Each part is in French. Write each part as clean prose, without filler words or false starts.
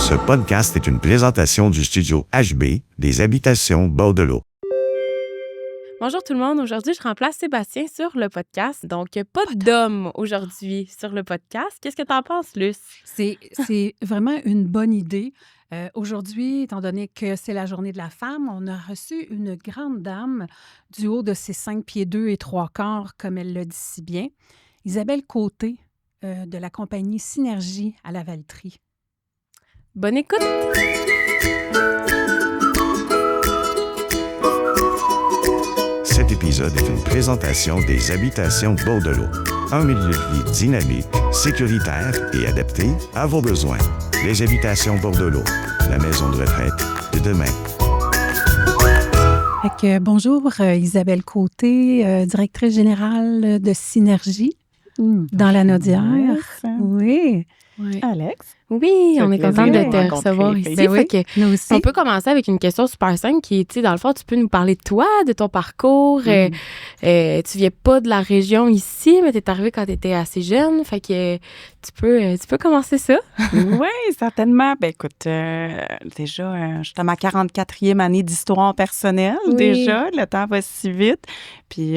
Ce podcast est une présentation du studio HB des Habitations Bordelot. Bonjour tout le monde. Aujourd'hui, je remplace Sébastien sur le podcast. Donc, pas d'homme aujourd'hui sur le podcast. Qu'est-ce que tu en penses, Luce? C'est vraiment une bonne idée. Aujourd'hui, étant donné que c'est la journée de la femme, on a reçu une grande dame du haut de ses 5 pieds 2 et 3/4, comme elle le dit si bien, Isabelle Côté, de la compagnie Synergie à la Valtrie. Bonne écoute! Cet épisode est une présentation des Habitations Bordelot. Un milieu de vie dynamique, sécuritaire et adapté à vos besoins. Les Habitations Bordelot, la maison de retraite de demain. Bonjour, Isabelle Côté, directrice générale de Synergie dans la Naudière. Oui. Alex? Oui, on est contente de te recevoir ici. Ben oui, Fait que nous aussi. on peut commencer avec une question super simple qui est, tu sais, dans le fond, tu peux nous parler de toi, de ton parcours. Tu viens pas de la région ici, mais t'es arrivée quand t'étais assez jeune. Fait que tu peux commencer ça. Oui, certainement. Ben écoute, déjà, j'étais à ma 44e année d'histoire personnelle, déjà. Le temps va si vite. Puis,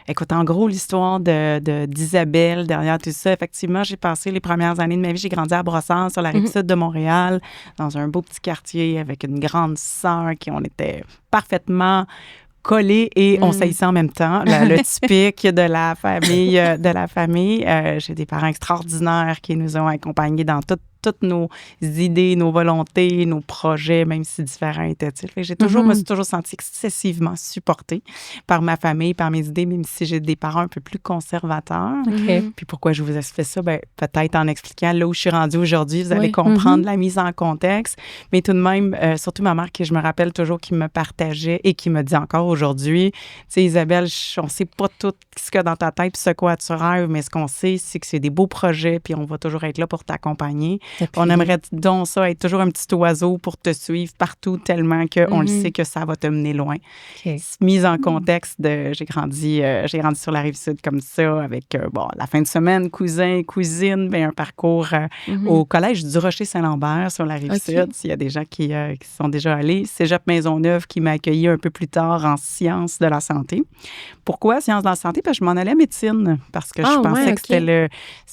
écoute, en gros, l'histoire d'Isabelle, derrière tout ça, effectivement, j'ai passé les premières années de ma vie, j'ai grandi à Brossard, sur la rive sud de Montréal, dans un beau petit quartier avec une grande sœur on était parfaitement collés et on saillissait en même temps. Le typique de la famille. J'ai des parents extraordinaires qui nous ont accompagnés dans toutes nos idées, nos volontés, nos projets, même si différents étaient-ils. Fait que me suis toujours sentie excessivement supportée par ma famille, par mes idées, même si j'ai des parents un peu plus conservateurs. Puis pourquoi je vous ai fait ça? Ben, peut-être en expliquant là où je suis rendue aujourd'hui, vous allez comprendre la mise en contexte. Mais tout de même, surtout ma mère, qui je me rappelle toujours, qui me partageait et qui me dit encore aujourd'hui, tu sais, Isabelle, on ne sait pas tout ce qu'il y a dans ta tête puis ce quoi tu rêves, mais ce qu'on sait, c'est que c'est des beaux projets puis on va toujours être là pour t'accompagner. On aimerait donc ça, être toujours un petit oiseau pour te suivre partout tellement qu'on le sait que ça va te mener loin. Mise en contexte, j'ai grandi sur la Rive-Sud comme ça, avec la fin de semaine, cousins, cousines, un parcours au collège du Rocher-Saint-Lambert sur la Rive-Sud, s'il y a des gens qui sont déjà allés. Cégep Maisonneuve qui m'a accueilli un peu plus tard en sciences de la santé. Pourquoi sciences de la santé? Parce que je m'en allais médecine, parce que je pensais que c'était le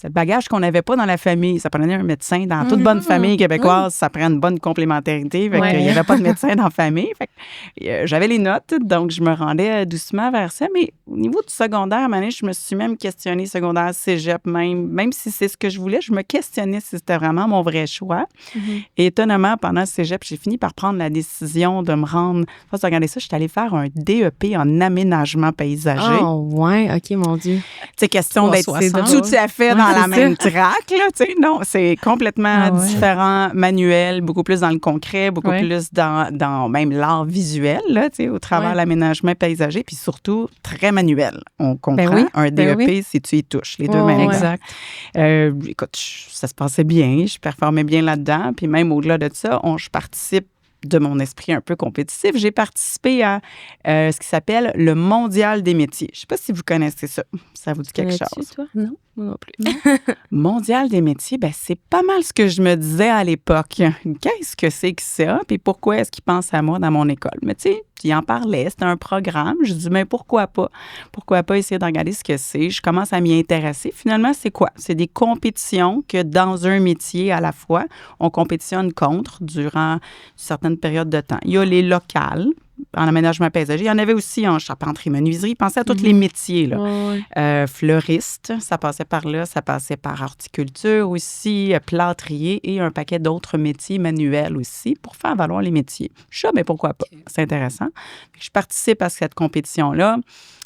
bagage qu'on n'avait pas dans la famille. Ça prenait un médecin dans toute bonne famille québécoise, ça prend une bonne complémentarité. Fait qu'il n'y avait pas de médecin dans la famille. Fait que, j'avais les notes, donc je me rendais doucement vers ça. Mais au niveau du secondaire, à un moment donné, je me suis même questionnée, secondaire, cégep, même si c'est ce que je voulais, je me questionnais si c'était vraiment mon vrai choix. Et étonnamment, pendant le cégep, j'ai fini par prendre la décision de me rendre... Faut regarder ça, je suis allée faire un DEP en aménagement paysager. Oh, ouais, OK, mon Dieu. C'est question d'être tout à fait dans la même track, là, tu sais. Non, c'est complètement différent, manuel, beaucoup plus dans le concret, beaucoup plus dans même l'art visuel, là, tu sais, au travers de l'aménagement paysager, puis surtout très manuel. On comprend un DEP si tu y touches, les deux mêmes. Exact. Écoute, ça se passait bien, je performais bien là-dedans, puis même au-delà de ça, je participe de mon esprit un peu compétitif, j'ai participé à ce qui s'appelle le Mondial des métiers. Je ne sais pas si vous connaissez ça. Ça vous dit quelque chose? Toi? Non. Moi non plus. Mondial des métiers, ben c'est pas mal ce que je me disais à l'époque. Qu'est-ce que c'est que ça? Puis pourquoi est-ce qu'ils pensent à moi dans mon école? Mais tu sais, il en parlait, c'était un programme. Je dis, mais pourquoi pas? Pourquoi pas essayer de regarder ce que c'est? Je commence à m'y intéresser. Finalement, c'est quoi? C'est des compétitions que dans un métier à la fois, on compétitionne contre durant une certaine période de temps. Il y a les locales, en aménagement paysager. Il y en avait aussi en charpenterie, menuiserie. Pensez à tous les métiers, là. Fleuriste, ça passait par là. Ça passait par horticulture aussi, plâtrier et un paquet d'autres métiers manuels aussi pour faire valoir les métiers. Je sais, mais pourquoi pas? C'est intéressant. Je participe à cette compétition-là.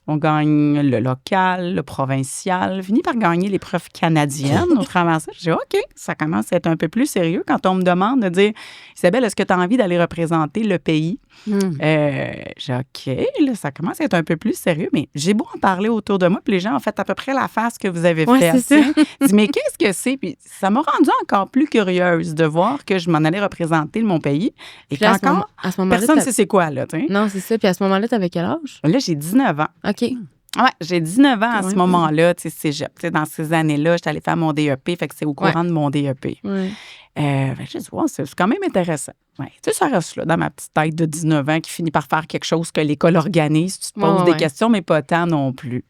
On gagne le local, le provincial, fini par gagner l'épreuve canadienne au travers de ça. Je dis, OK, ça commence à être un peu plus sérieux quand on me demande de dire, Isabelle, est-ce que tu as envie d'aller représenter le pays? J'ai dit, OK, là, ça commence à être un peu plus sérieux, mais j'ai beau en parler autour de moi, puis les gens ont fait à peu près la face que vous avez faite. C'est ça. Je dis, mais qu'est-ce que c'est? Puis ça m'a rendue encore plus curieuse de voir que je m'en allais représenter mon pays et Puis qu'encore, à ce moment-là, personne ne sait c'est quoi, là, tu sais. Non, c'est ça. Puis à ce moment-là, t'avais quel âge? Là, j'ai 19 ans. OK. Oui, j'ai 19 ans à ce moment-là, tu sais, cégep. Tu sais, dans ces années-là, j'étais allée faire mon DEP, fait que c'est au courant de mon DEP. J'ai dit, wow, c'est quand même intéressant. Ouais. Tu sais, ça reste là, dans ma petite tête de 19 ans qui finit par faire quelque chose que l'école organise. Tu te poses des questions, mais pas tant non plus.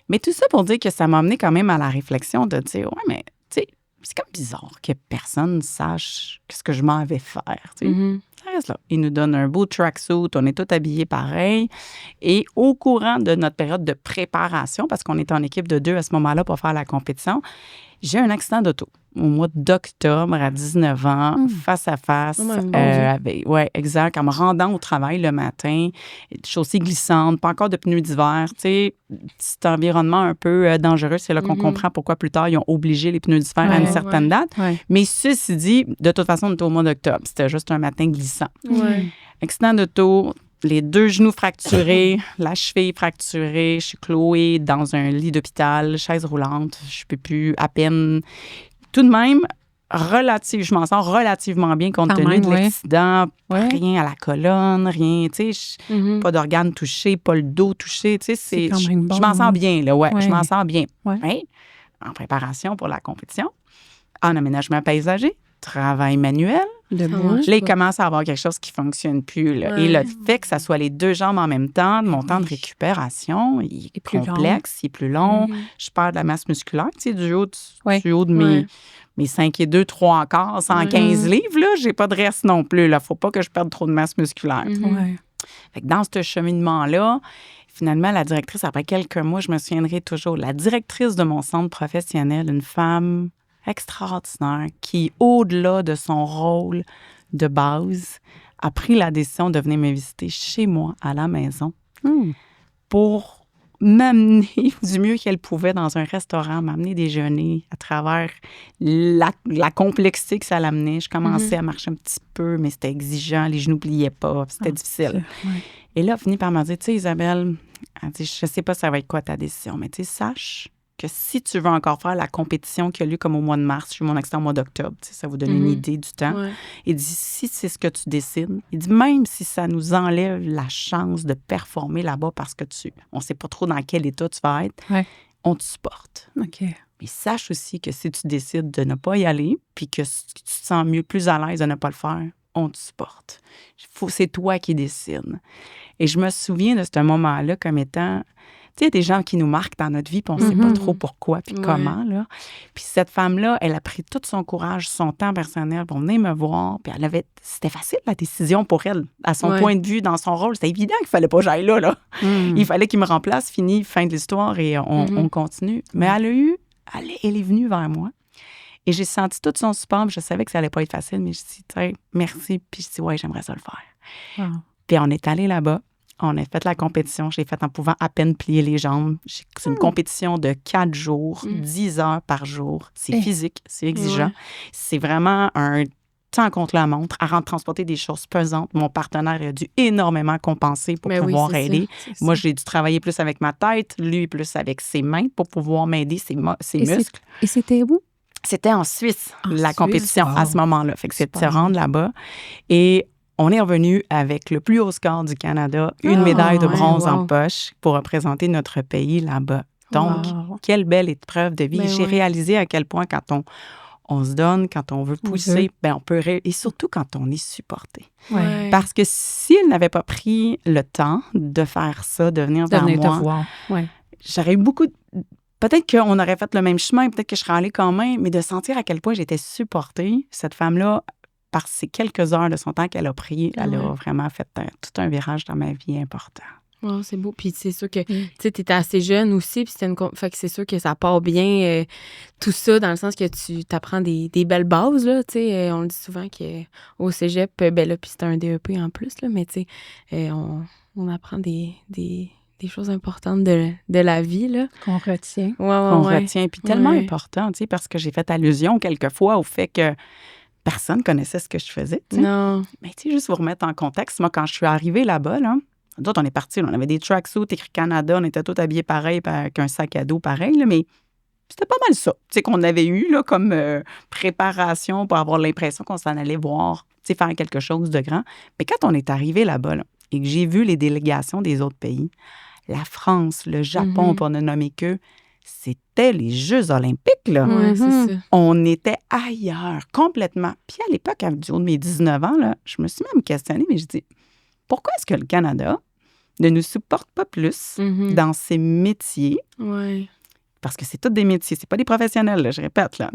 Mais tout ça pour dire que ça m'a amené quand même à la réflexion de dire, ouais, mais tu sais, c'est comme bizarre que personne ne sache ce que je m'en vais faire. Tu sais. Ça reste là. Ils nous donnent un beau tracksuit, on est tous habillés pareil. Et au courant de notre période de préparation, parce qu'on était en équipe de 2 à ce moment-là pour faire la compétition, j'ai un accident d'auto au mois d'octobre à 19 ans, face à face. Oui, exact. En me rendant au travail le matin, chaussée glissante, pas encore de pneus d'hiver. Tu sais, cet environnement un peu dangereux, c'est là qu'on comprend pourquoi plus tard ils ont obligé les pneus d'hiver à une certaine date. Ouais. Mais ceci dit, de toute façon, on était au mois d'octobre. C'était juste un matin glissant. Accident d'auto. Les 2 genoux fracturés, la cheville fracturée, je suis clouée dans un lit d'hôpital, chaise roulante, je peux plus à peine. Tout de même, je m'en sors relativement bien compte tenu de l'accident. Rien à la colonne, rien, tu sais, pas d'organes touchés, pas le dos touché, tu sais, je m'en sors bien, là, je m'en sors bien. Ouais. En préparation pour la compétition, en aménagement paysager, travail manuel. Là, il commence à avoir quelque chose qui ne fonctionne plus. Là. Et le fait que ça soit les 2 jambes en même temps, mon temps de récupération, il est plus complexe, il est plus long. Je perds de la masse musculaire, tu sais, du haut de mes 5 et 2, 3 quarts, 115 livres, là, j'ai pas de reste non plus. Il ne faut pas que je perde trop de masse musculaire. Fait que dans ce cheminement-là, finalement, la directrice, après quelques mois, je me souviendrai toujours, la directrice de mon centre professionnel, une femme extraordinaire qui, au-delà de son rôle de base, a pris la décision de venir me visiter chez moi, à la maison, pour m'amener du mieux qu'elle pouvait dans un restaurant, m'amener déjeuner à travers la complexité que ça l'amenait. Je commençais à marcher un petit peu, mais c'était exigeant, les genoux ne pliaient pas, c'était difficile. Et là, elle a fini par me dire, tu sais, Isabelle, elle dit, je sais pas ça va être quoi ta décision, mais tu sais, sache que si tu veux encore faire la compétition qui a lieu comme au mois de mars, j'ai eu mon accident au mois d'octobre, ça vous donne une idée du temps. Il dit, si c'est ce que tu décides, il dit, même si ça nous enlève la chance de performer là-bas parce que on ne sait pas trop dans quel état tu vas être, on te supporte. Mais sache aussi que si tu décides de ne pas y aller, puis que tu te sens plus à l'aise de ne pas le faire, on te supporte. C'est toi qui décides. Et je me souviens de ce moment-là comme étant... Tu sais, il y a des gens qui nous marquent dans notre vie, puis on ne sait pas trop pourquoi puis comment. Là. Puis cette femme-là, elle a pris tout son courage, son temps personnel pour venir me voir. Puis c'était facile, la décision pour elle. À son point de vue, dans son rôle, c'était évident qu'il ne fallait pas que j'aille là. Il fallait qu'il me remplace, fini, fin de l'histoire, et on continue. Mais elle est venue vers moi. Et j'ai senti tout son support. Je savais que ça n'allait pas être facile, mais je dis, merci. Puis je dis, ouais, j'aimerais ça le faire. Puis on est allé là-bas. On a fait la compétition. Je l'ai faite en pouvant à peine plier les jambes. C'est une compétition de 4 jours, 10 heures par jour. C'est physique, c'est exigeant. C'est vraiment un temps contre la montre, à transporter des choses pesantes. Mon partenaire a dû énormément compenser pour pouvoir aider. Moi, j'ai dû travailler plus avec ma tête, lui plus avec ses mains pour pouvoir m'aider, ses muscles. Et c'était où? C'était en Suisse, la compétition à ce moment-là. Fait que c'est de se rendre là-bas. Et on est revenu avec le plus haut score du Canada, une médaille de bronze en poche pour représenter notre pays là-bas. Donc, quelle belle épreuve de vie. J'ai réalisé à quel point quand on se donne, quand on veut pousser, on peut... Et surtout quand on est supporté. Parce que si elle n'avait pas pris le temps de faire ça, de venir vers moi, j'aurais eu beaucoup... Peut-être qu'on aurait fait le même chemin, peut-être que je serais allée quand même, mais de sentir à quel point j'étais supportée, cette femme-là, par ces quelques heures de son temps qu'elle a pris, elle a vraiment fait tout un virage dans ma vie important. Oh, c'est beau. Puis c'est sûr que tu étais assez jeune aussi, puis fait que c'est sûr que ça part bien tout ça, dans le sens que tu t'apprends des belles bases, là, tu sais. On le dit souvent qu'au cégep, là, puis c'est un DEP en plus, là, mais tu sais, on apprend des choses importantes de la vie, là. Qu'on retient. Qu'on retient. Puis tellement important, tu sais, parce que j'ai fait allusion quelquefois au fait que personne ne connaissait ce que je faisais. T'sais. Non. Mais tu sais, juste vous remettre en contexte, moi, quand je suis arrivée là-bas, là, d'autres, on est partis, on avait des tracksuits écrit Canada, on était tous habillés pareil, avec un sac à dos pareil, là, mais c'était pas mal ça, tu sais, qu'on avait eu là, comme préparation pour avoir l'impression qu'on s'en allait voir, tu sais, faire quelque chose de grand. Mais quand on est arrivé là-bas, là, et que j'ai vu les délégations des autres pays, la France, le Japon, pour ne nommer qu'eux, c'est c'était les Jeux olympiques, là. Ouais, c'est ça. On était ailleurs, complètement. Puis à l'époque, du haut de mes 19 ans, là, je me suis même questionnée, mais je dis, pourquoi est-ce que le Canada ne nous supporte pas plus dans ces métiers? Ouais. Parce que c'est tous des métiers, c'est pas des professionnels, là, je répète, là.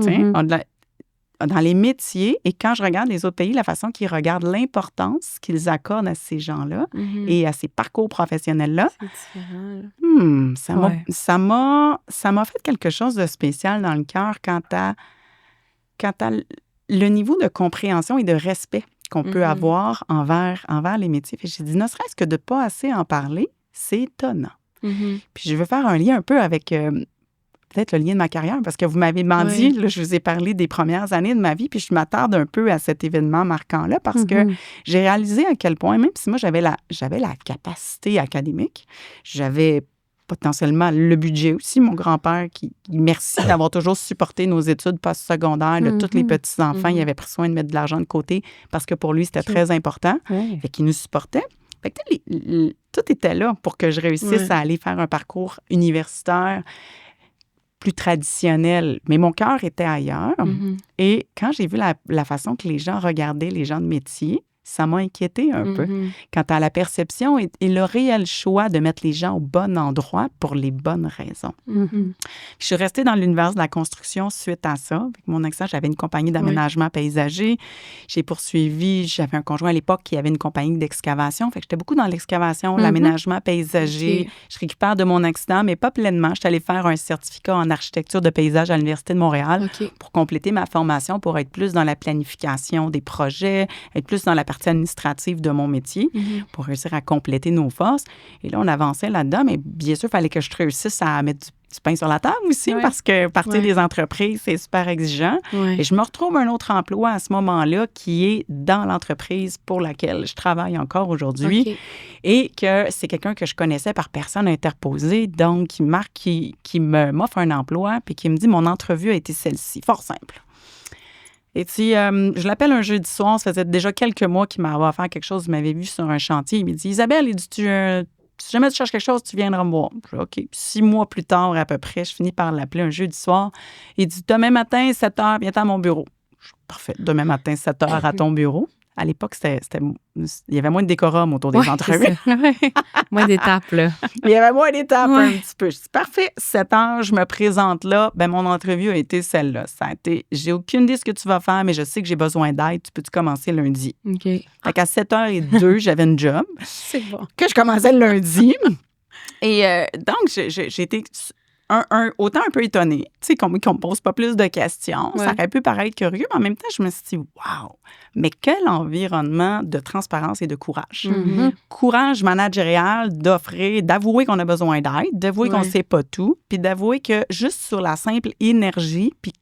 Dans les métiers, et quand je regarde les autres pays, la façon qu'ils regardent l'importance qu'ils accordent à ces gens-là et à ces parcours professionnels-là, C'est différent, là. ça m'a fait quelque chose de spécial dans le cœur quant à le niveau de compréhension et de respect qu'on peut avoir envers les métiers. Puis j'ai dit, ne serait-ce que de ne pas assez en parler, c'est étonnant. Puis je veux faire un lien un peu avec peut-être le lien de ma carrière, parce que vous m'avez demandé, là, je vous ai parlé des premières années de ma vie, puis je m'attarde un peu à cet événement marquant-là, parce que j'ai réalisé à quel point, même si moi, j'avais la capacité académique, j'avais potentiellement le budget aussi. Mon grand-père, merci d'avoir toujours supporté nos études postsecondaires de tous les petits-enfants. Il avait pris soin de mettre de l'argent de côté parce que pour lui, c'était très important. Fait qu'il nous supportait. Fait que tout était là pour que je réussisse à aller faire un parcours universitaire plus traditionnel. Mais mon cœur était ailleurs. Et quand j'ai vu la façon que les gens regardaient les gens de métier, ça m'a inquiété un peu quant à la perception et le réel choix de mettre les gens au bon endroit pour les bonnes raisons. Je suis restée dans l'univers de la construction suite à ça. Avec mon accent, j'avais une compagnie d'aménagement paysager. J'ai poursuivi, j'avais un conjoint à l'époque qui avait une compagnie d'excavation. Fait que j'étais beaucoup dans l'excavation, l'aménagement paysager. Je récupère de mon accident, mais pas pleinement. Je suis allée faire un certificat en architecture de paysage à l'Université de Montréal pour compléter ma formation, pour être plus dans la planification des projets, être plus dans la partie administrative de mon métier pour réussir à compléter nos forces. Et là, on avançait là-dedans, mais bien sûr, il fallait que je réussisse à mettre du pain sur la table aussi parce que partir des entreprises, c'est super exigeant. Et je me retrouve un autre emploi à ce moment-là qui est dans l'entreprise pour laquelle je travaille encore aujourd'hui et que c'est quelqu'un que je connaissais par personne interposée, donc qui m'offre un emploi puis qui me dit « Mon entrevue a été celle-ci », fort simple. Et puis, je l'appelle un jeudi soir. Ça faisait déjà quelques mois qu'il m'avait offert quelque chose. Il m'avait vu sur un chantier. Il me dit, Isabelle, si jamais tu cherches quelque chose, tu viendras me voir. Je dis, OK. 6 mois plus tard, à peu près, je finis par l'appeler un jeudi soir. Il dit, demain matin, 7 h, viens à mon bureau. Je dis, parfait. Demain matin, 7 h à ton bureau. À l'époque, il y avait moins de décorum autour des entrevues. Moins d'étapes, là. Il y avait moins d'étapes un petit peu. Je dis, parfait, 7 h, je me présente là. Ben mon entrevue a été celle-là. Ça a été, j'ai aucune idée de ce que tu vas faire, mais je sais que j'ai besoin d'aide. Tu peux-tu commencer lundi? OK. Fait qu'à 7h02, j'avais une job. C'est bon. Que je commençais le lundi. Et donc, j'ai été autant un peu étonnée, tu sais, qu'on me pose pas plus de questions. Ça aurait pu paraître curieux, mais en même temps, je me suis dit, wow, mais quel environnement de transparence et de courage. Courage managérial d'avouer qu'on a besoin d'aide, d'avouer qu'on ne sait pas tout, puis d'avouer que juste sur la simple énergie, puis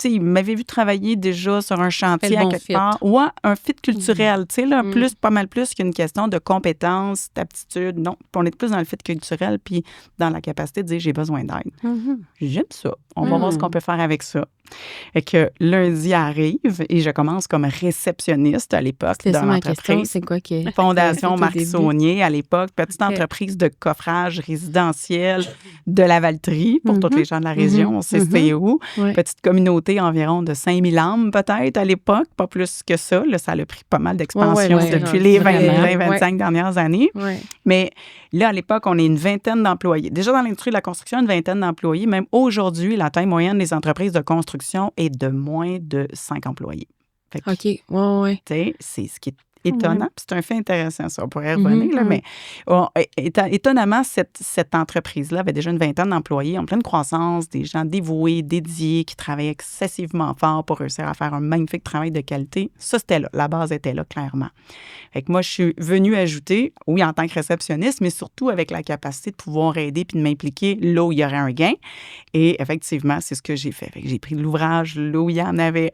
il m'avait vu travailler déjà sur un chantier à quelque part. Ouais, un fit culturel, tu sais, là, pas mal plus qu'une question de compétences, d'aptitude. Non, on est plus dans le fit culturel puis dans la capacité de dire j'ai besoin d'aide. J'aime ça. On va voir ce qu'on peut faire avec ça. Et que lundi arrive et je commence comme réceptionniste à l'époque dans l'entreprise. C'est quoi qui est Fondation Marc Saunier à l'époque, petite entreprise de coffrage résidentiel de la Valtrie pour tous les gens de la région. On sait c'est où. Petite communauté environ de 5000 âmes peut-être à l'époque, pas plus que ça. Là, ça a pris pas mal d'expansion depuis les 20-25 dernières années. Mais là, à l'époque, on est une vingtaine d'employés. Déjà dans l'industrie de la construction, une vingtaine d'employés. Même aujourd'hui, la taille moyenne des entreprises de construction est de moins de 5 employés. Fait que, c'est ce qui est étonnant. Puis c'est un fait intéressant, ça. On pourrait revenir, là, mais étonnamment, cette entreprise-là avait déjà une vingtaine d'employés en pleine croissance, des gens dévoués, dédiés, qui travaillaient excessivement fort pour réussir à faire un magnifique travail de qualité. Ça, c'était là. La base était là, clairement. Fait que moi, je suis venue ajouter, oui, en tant que réceptionniste, mais surtout avec la capacité de pouvoir aider puis de m'impliquer là où il y aurait un gain. Et effectivement, c'est ce que j'ai fait. Fait que j'ai pris de l'ouvrage là où il y en avait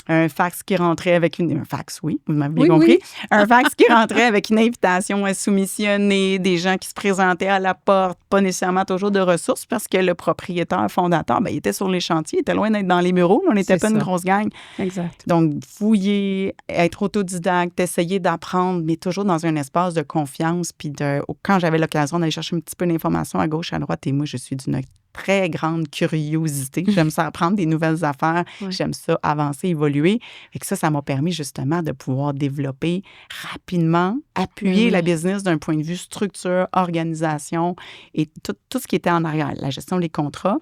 un fax qui rentrait avec un fax, oui, vous m'avez bien compris. Un fax qui rentrait avec une invitation à soumissionner, des gens qui se présentaient à la porte, pas nécessairement toujours de ressources parce que le propriétaire fondateur, il était sur les chantiers, il était loin d'être dans les bureaux. On n'était pas une grosse gang. Exact. Donc, fouiller, être autodidacte, essayer d'apprendre, mais toujours dans un espace de confiance. Puis quand j'avais l'occasion d'aller chercher un petit peu d'informations à gauche, à droite, et moi, je suis d'une très grande curiosité. J'aime ça apprendre des nouvelles affaires. Ouais. J'aime ça avancer, évoluer. Et que ça m'a permis justement de pouvoir développer rapidement, appuyer la business d'un point de vue structure, organisation et tout ce qui était en arrière, la gestion des contrats.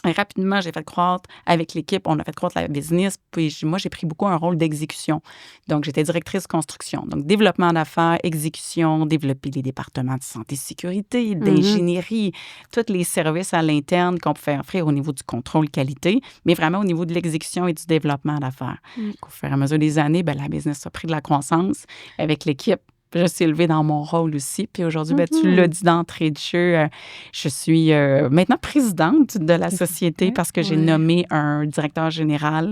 Et rapidement, j'ai fait croître avec l'équipe, on a fait croître la business. Puis moi, j'ai pris beaucoup un rôle d'exécution. Donc, j'étais directrice construction. Donc, développement d'affaires, exécution, développer les départements de santé, sécurité, d'ingénierie, tous les services à l'interne qu'on pouvait offrir au niveau du contrôle qualité, mais vraiment au niveau de l'exécution et du développement d'affaires. Au fur et à mesure des années, la business a pris de la croissance avec l'équipe. Je suis élevée dans mon rôle aussi. Puis aujourd'hui, tu l'as dit d'entrée de jeu, je suis maintenant présidente de la société parce que j'ai nommé un directeur général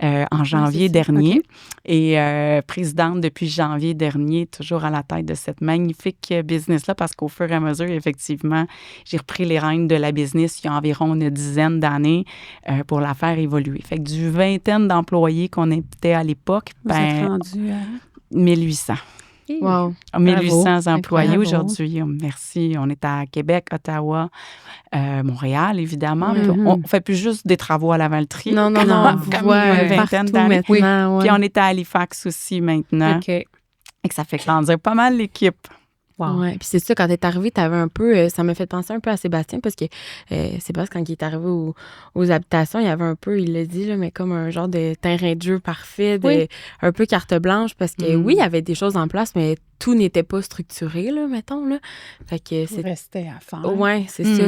en janvier dernier. Et présidente depuis janvier dernier, toujours à la tête de cette magnifique business-là parce qu'au fur et à mesure, effectivement, j'ai repris les rênes de la business il y a environ une dizaine d'années pour la faire évoluer. Fait que du vingtaine d'employés qu'on était à l'époque, Vous êtes rendu à 1800. Wow. 1800 employés Bravo. aujourd'hui. Merci. On est à Québec, Ottawa, Montréal, évidemment. Ouais. Puis on ne fait plus juste des travaux à Lavaltrie. Non, comme on il voit y a une vingtaine partout d'années. maintenant. Puis on est à Halifax aussi maintenant. OK. Et que ça fait grandir pas mal l'équipe. Wow. Ouais, puis c'est ça, quand t'es arrivé, t'avais un peu, ça m'a fait penser un peu à Sébastien parce que Sébastien, quand il est arrivé aux habitations, il y avait un peu, il l'a dit, là, mais comme un genre de terrain de jeu parfait, un peu carte blanche parce que oui, il y avait des choses en place, mais tout n'était pas structuré, là, mettons, là. Fait que Il restait à faire. Ouais, c'est ça.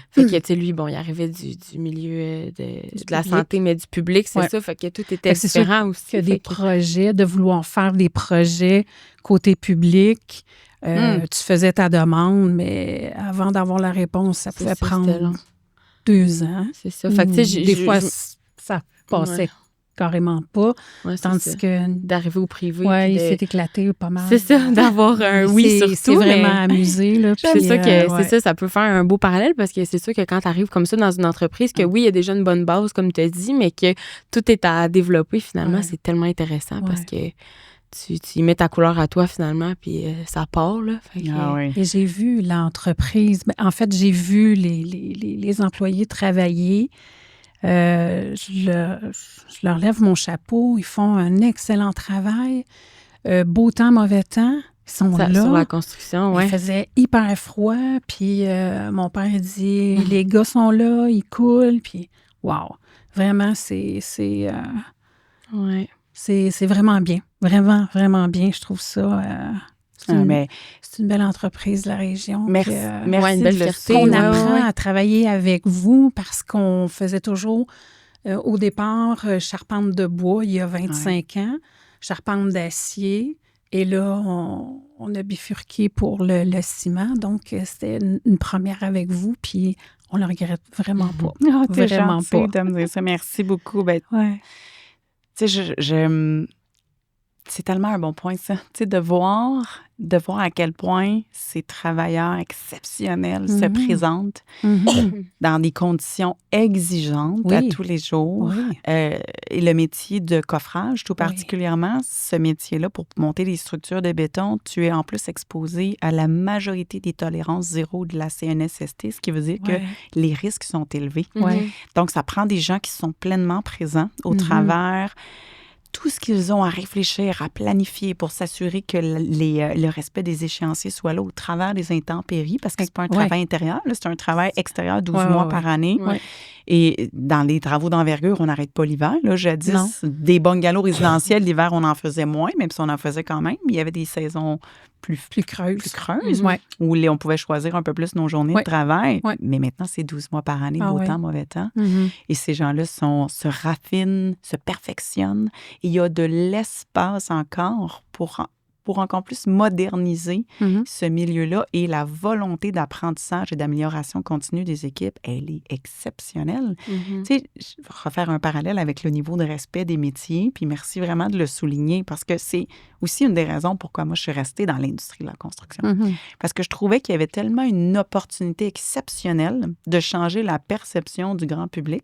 Fait que, tu sais, lui, bon, il arrivait du milieu de la santé, mais du public, c'est ça. Fait que tout était différent aussi. Il y a des projets, de vouloir faire des projets côté public. Tu faisais ta demande, mais avant d'avoir la réponse, ça pouvait prendre 2 ans. C'est ça. Fait que, tu sais, des fois, ça passait carrément pas. Ouais, tandis que d'arriver au privé. Oui, il s'est éclaté pas mal. C'est ça, d'avoir un surtout. C'est vraiment amusé. Là, c'est ça que c'est ça peut faire un beau parallèle parce que c'est sûr que quand tu arrives comme ça dans une entreprise, que oui, il y a déjà une bonne base, comme tu as dit, mais que tout est à développer finalement, c'est tellement intéressant parce que tu y mets ta couleur à toi finalement, puis ça part. Là. Fait que, Et j'ai vu l'entreprise, en fait, j'ai vu les employés travailler. Je leur lève mon chapeau. Ils font un excellent travail. Beau temps, mauvais temps. Ils sont là. Sur la construction, Il faisait hyper froid. Puis mon père dit, les gars sont là, ils coulent. Puis, wow! Vraiment, c'est vraiment bien. Vraiment, vraiment bien. Je trouve ça... c'est une belle entreprise de la région. Merci. Merci une belle fierté. On apprend à travailler avec vous parce qu'on faisait toujours, au départ, charpente de bois il y a 25 ans, charpente d'acier. Et là, on a bifurqué pour le ciment. Donc, c'était une première avec vous. Puis, on ne le regrette vraiment pas. T'es vraiment pas. De me dire ça. Merci beaucoup. Tu sais, c'est tellement un bon point, ça. Tu sais, de voir à quel point ces travailleurs exceptionnels se présentent dans des conditions exigeantes à tous les jours. Et le métier de coffrage, tout particulièrement, ce métier-là, pour monter des structures de béton, tu es en plus exposé à la majorité des tolérances zéro de la CNSST, ce qui veut dire que les risques sont élevés. Donc, ça prend des gens qui sont pleinement présents au travers tout ce qu'ils ont à réfléchir, à planifier pour s'assurer que le respect des échéanciers soit là au travers des intempéries, parce que c'est pas un travail intérieur, là, c'est un travail extérieur 12 mois par année. Et dans les travaux d'envergure, on n'arrête pas l'hiver. Là, jadis, des bungalows résidentiels, l'hiver, on en faisait moins, même si on en faisait quand même. Il y avait des saisons plus creuses où on pouvait choisir un peu plus nos journées de travail. Mais maintenant, c'est 12 mois par année, beau temps, mauvais temps. Et ces gens-là se raffinent, se perfectionnent. Et il y a de l'espace encore pour encore plus moderniser ce milieu-là. Et la volonté d'apprentissage et d'amélioration continue des équipes, elle est exceptionnelle. Tu sais, je vais refaire un parallèle avec le niveau de respect des métiers, puis merci vraiment de le souligner, parce que c'est aussi une des raisons pourquoi moi je suis restée dans l'industrie de la construction. Parce que je trouvais qu'il y avait tellement une opportunité exceptionnelle de changer la perception du grand public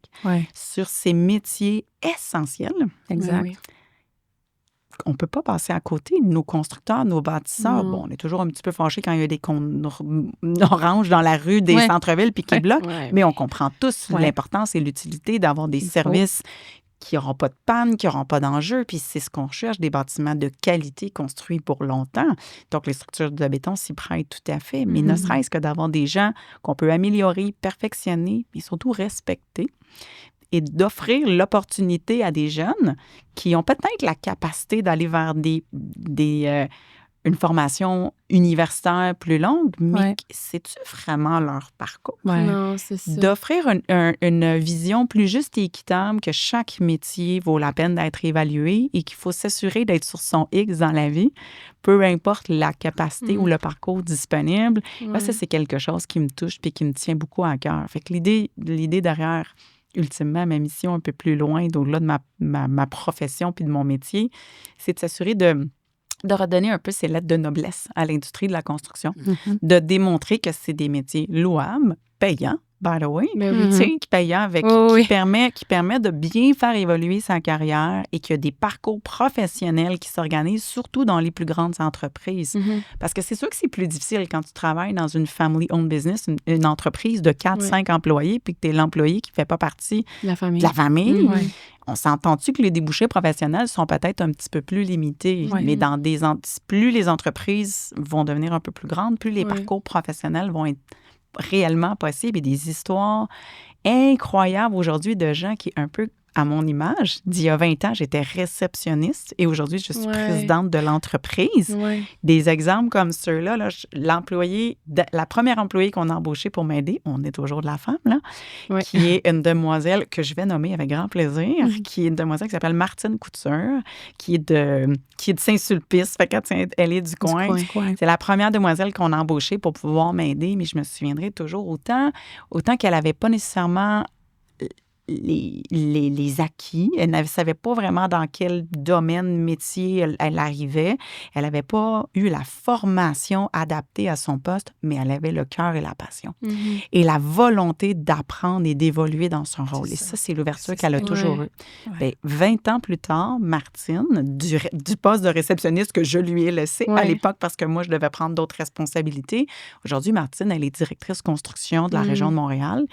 sur ces métiers essentiels. Exact. on peut pas passer à côté. Nos constructeurs, nos bâtisseurs, Non. bon, on est toujours un petit peu fâchés quand il y a des cônes oranges dans la rue des Ouais. centres-villes puis qui bloquent, Ouais. mais on comprend tous Ouais. l'importance et l'utilité d'avoir des Il faut. services qui n'auront pas de panne, qui n'auront pas d'enjeu. Puis c'est ce qu'on cherche, des bâtiments de qualité construits pour longtemps. Donc, les structures de béton s'y prêtent tout à fait. Mais ne serait-ce que d'avoir des gens qu'on peut améliorer, perfectionner, mais surtout respecter et d'offrir l'opportunité à des jeunes qui ont peut-être la capacité d'aller vers une formation universitaire plus longue, mais Ouais. c'est-tu vraiment leur parcours? Ouais. Non, c'est ça. D'offrir une vision plus juste et équitable, que chaque métier vaut la peine d'être évalué et qu'il faut s'assurer d'être sur son X dans la vie, peu importe la capacité ou le parcours disponible. Ouais. Ça, c'est quelque chose qui me touche et qui me tient beaucoup à cœur. Fait que l'idée derrière, ultimement, ma mission un peu plus loin, au-delà de ma profession puis de mon métier, c'est de s'assurer de redonner un peu ces lettres de noblesse à l'industrie de la construction, de démontrer que c'est des métiers louables, payants, by the way, Ben oui. tu sais, payants Oui. qui permet de bien faire évoluer sa carrière et qu'il y a des parcours professionnels qui s'organisent, surtout dans les plus grandes entreprises. Mhm. Parce que c'est sûr que c'est plus difficile quand tu travailles dans une family-owned business, une entreprise de 4-5 employés, puis que tu es l'employé qui ne fait pas partie La famille. de la famille. Mhm. Ouais. On s'entend-tu que les débouchés professionnels sont peut-être un petit peu plus limités, Oui. mais plus les entreprises vont devenir un peu plus grandes, plus les Oui. parcours professionnels vont être réellement possibles et des histoires incroyables aujourd'hui de gens qui, un peu à mon image, d'il y a 20 ans, j'étais réceptionniste et aujourd'hui, je suis Ouais. présidente de l'entreprise. Ouais. Des exemples comme ceux-là, là, la première employée qu'on a embauchée pour m'aider, on est toujours de la femme, là, Ouais. qui est une demoiselle que je vais nommer avec grand plaisir, qui est une demoiselle qui s'appelle Martine Couture, qui est de Saint-Sulpice, fait qu'elle est du coin. Du coin. C'est la première demoiselle qu'on a embauchée pour pouvoir m'aider, mais je me souviendrai toujours autant qu'elle n'avait pas nécessairement les acquis. Elle ne savait pas vraiment dans quel domaine, métier elle arrivait. Elle n'avait pas eu la formation adaptée à son poste, mais elle avait le cœur et la passion. Mhm. Et la volonté d'apprendre et d'évoluer dans son rôle. Et ça. ça, c'est l'ouverture C'est qu'elle a ça. toujours Ouais. eue. Ouais. Bien, 20 ans plus tard, Martine, du poste de réceptionniste que je lui ai laissé à Ouais. l'époque parce que moi, je devais prendre d'autres responsabilités. Aujourd'hui, Martine, elle est directrice construction de la Mhm. région de Montréal.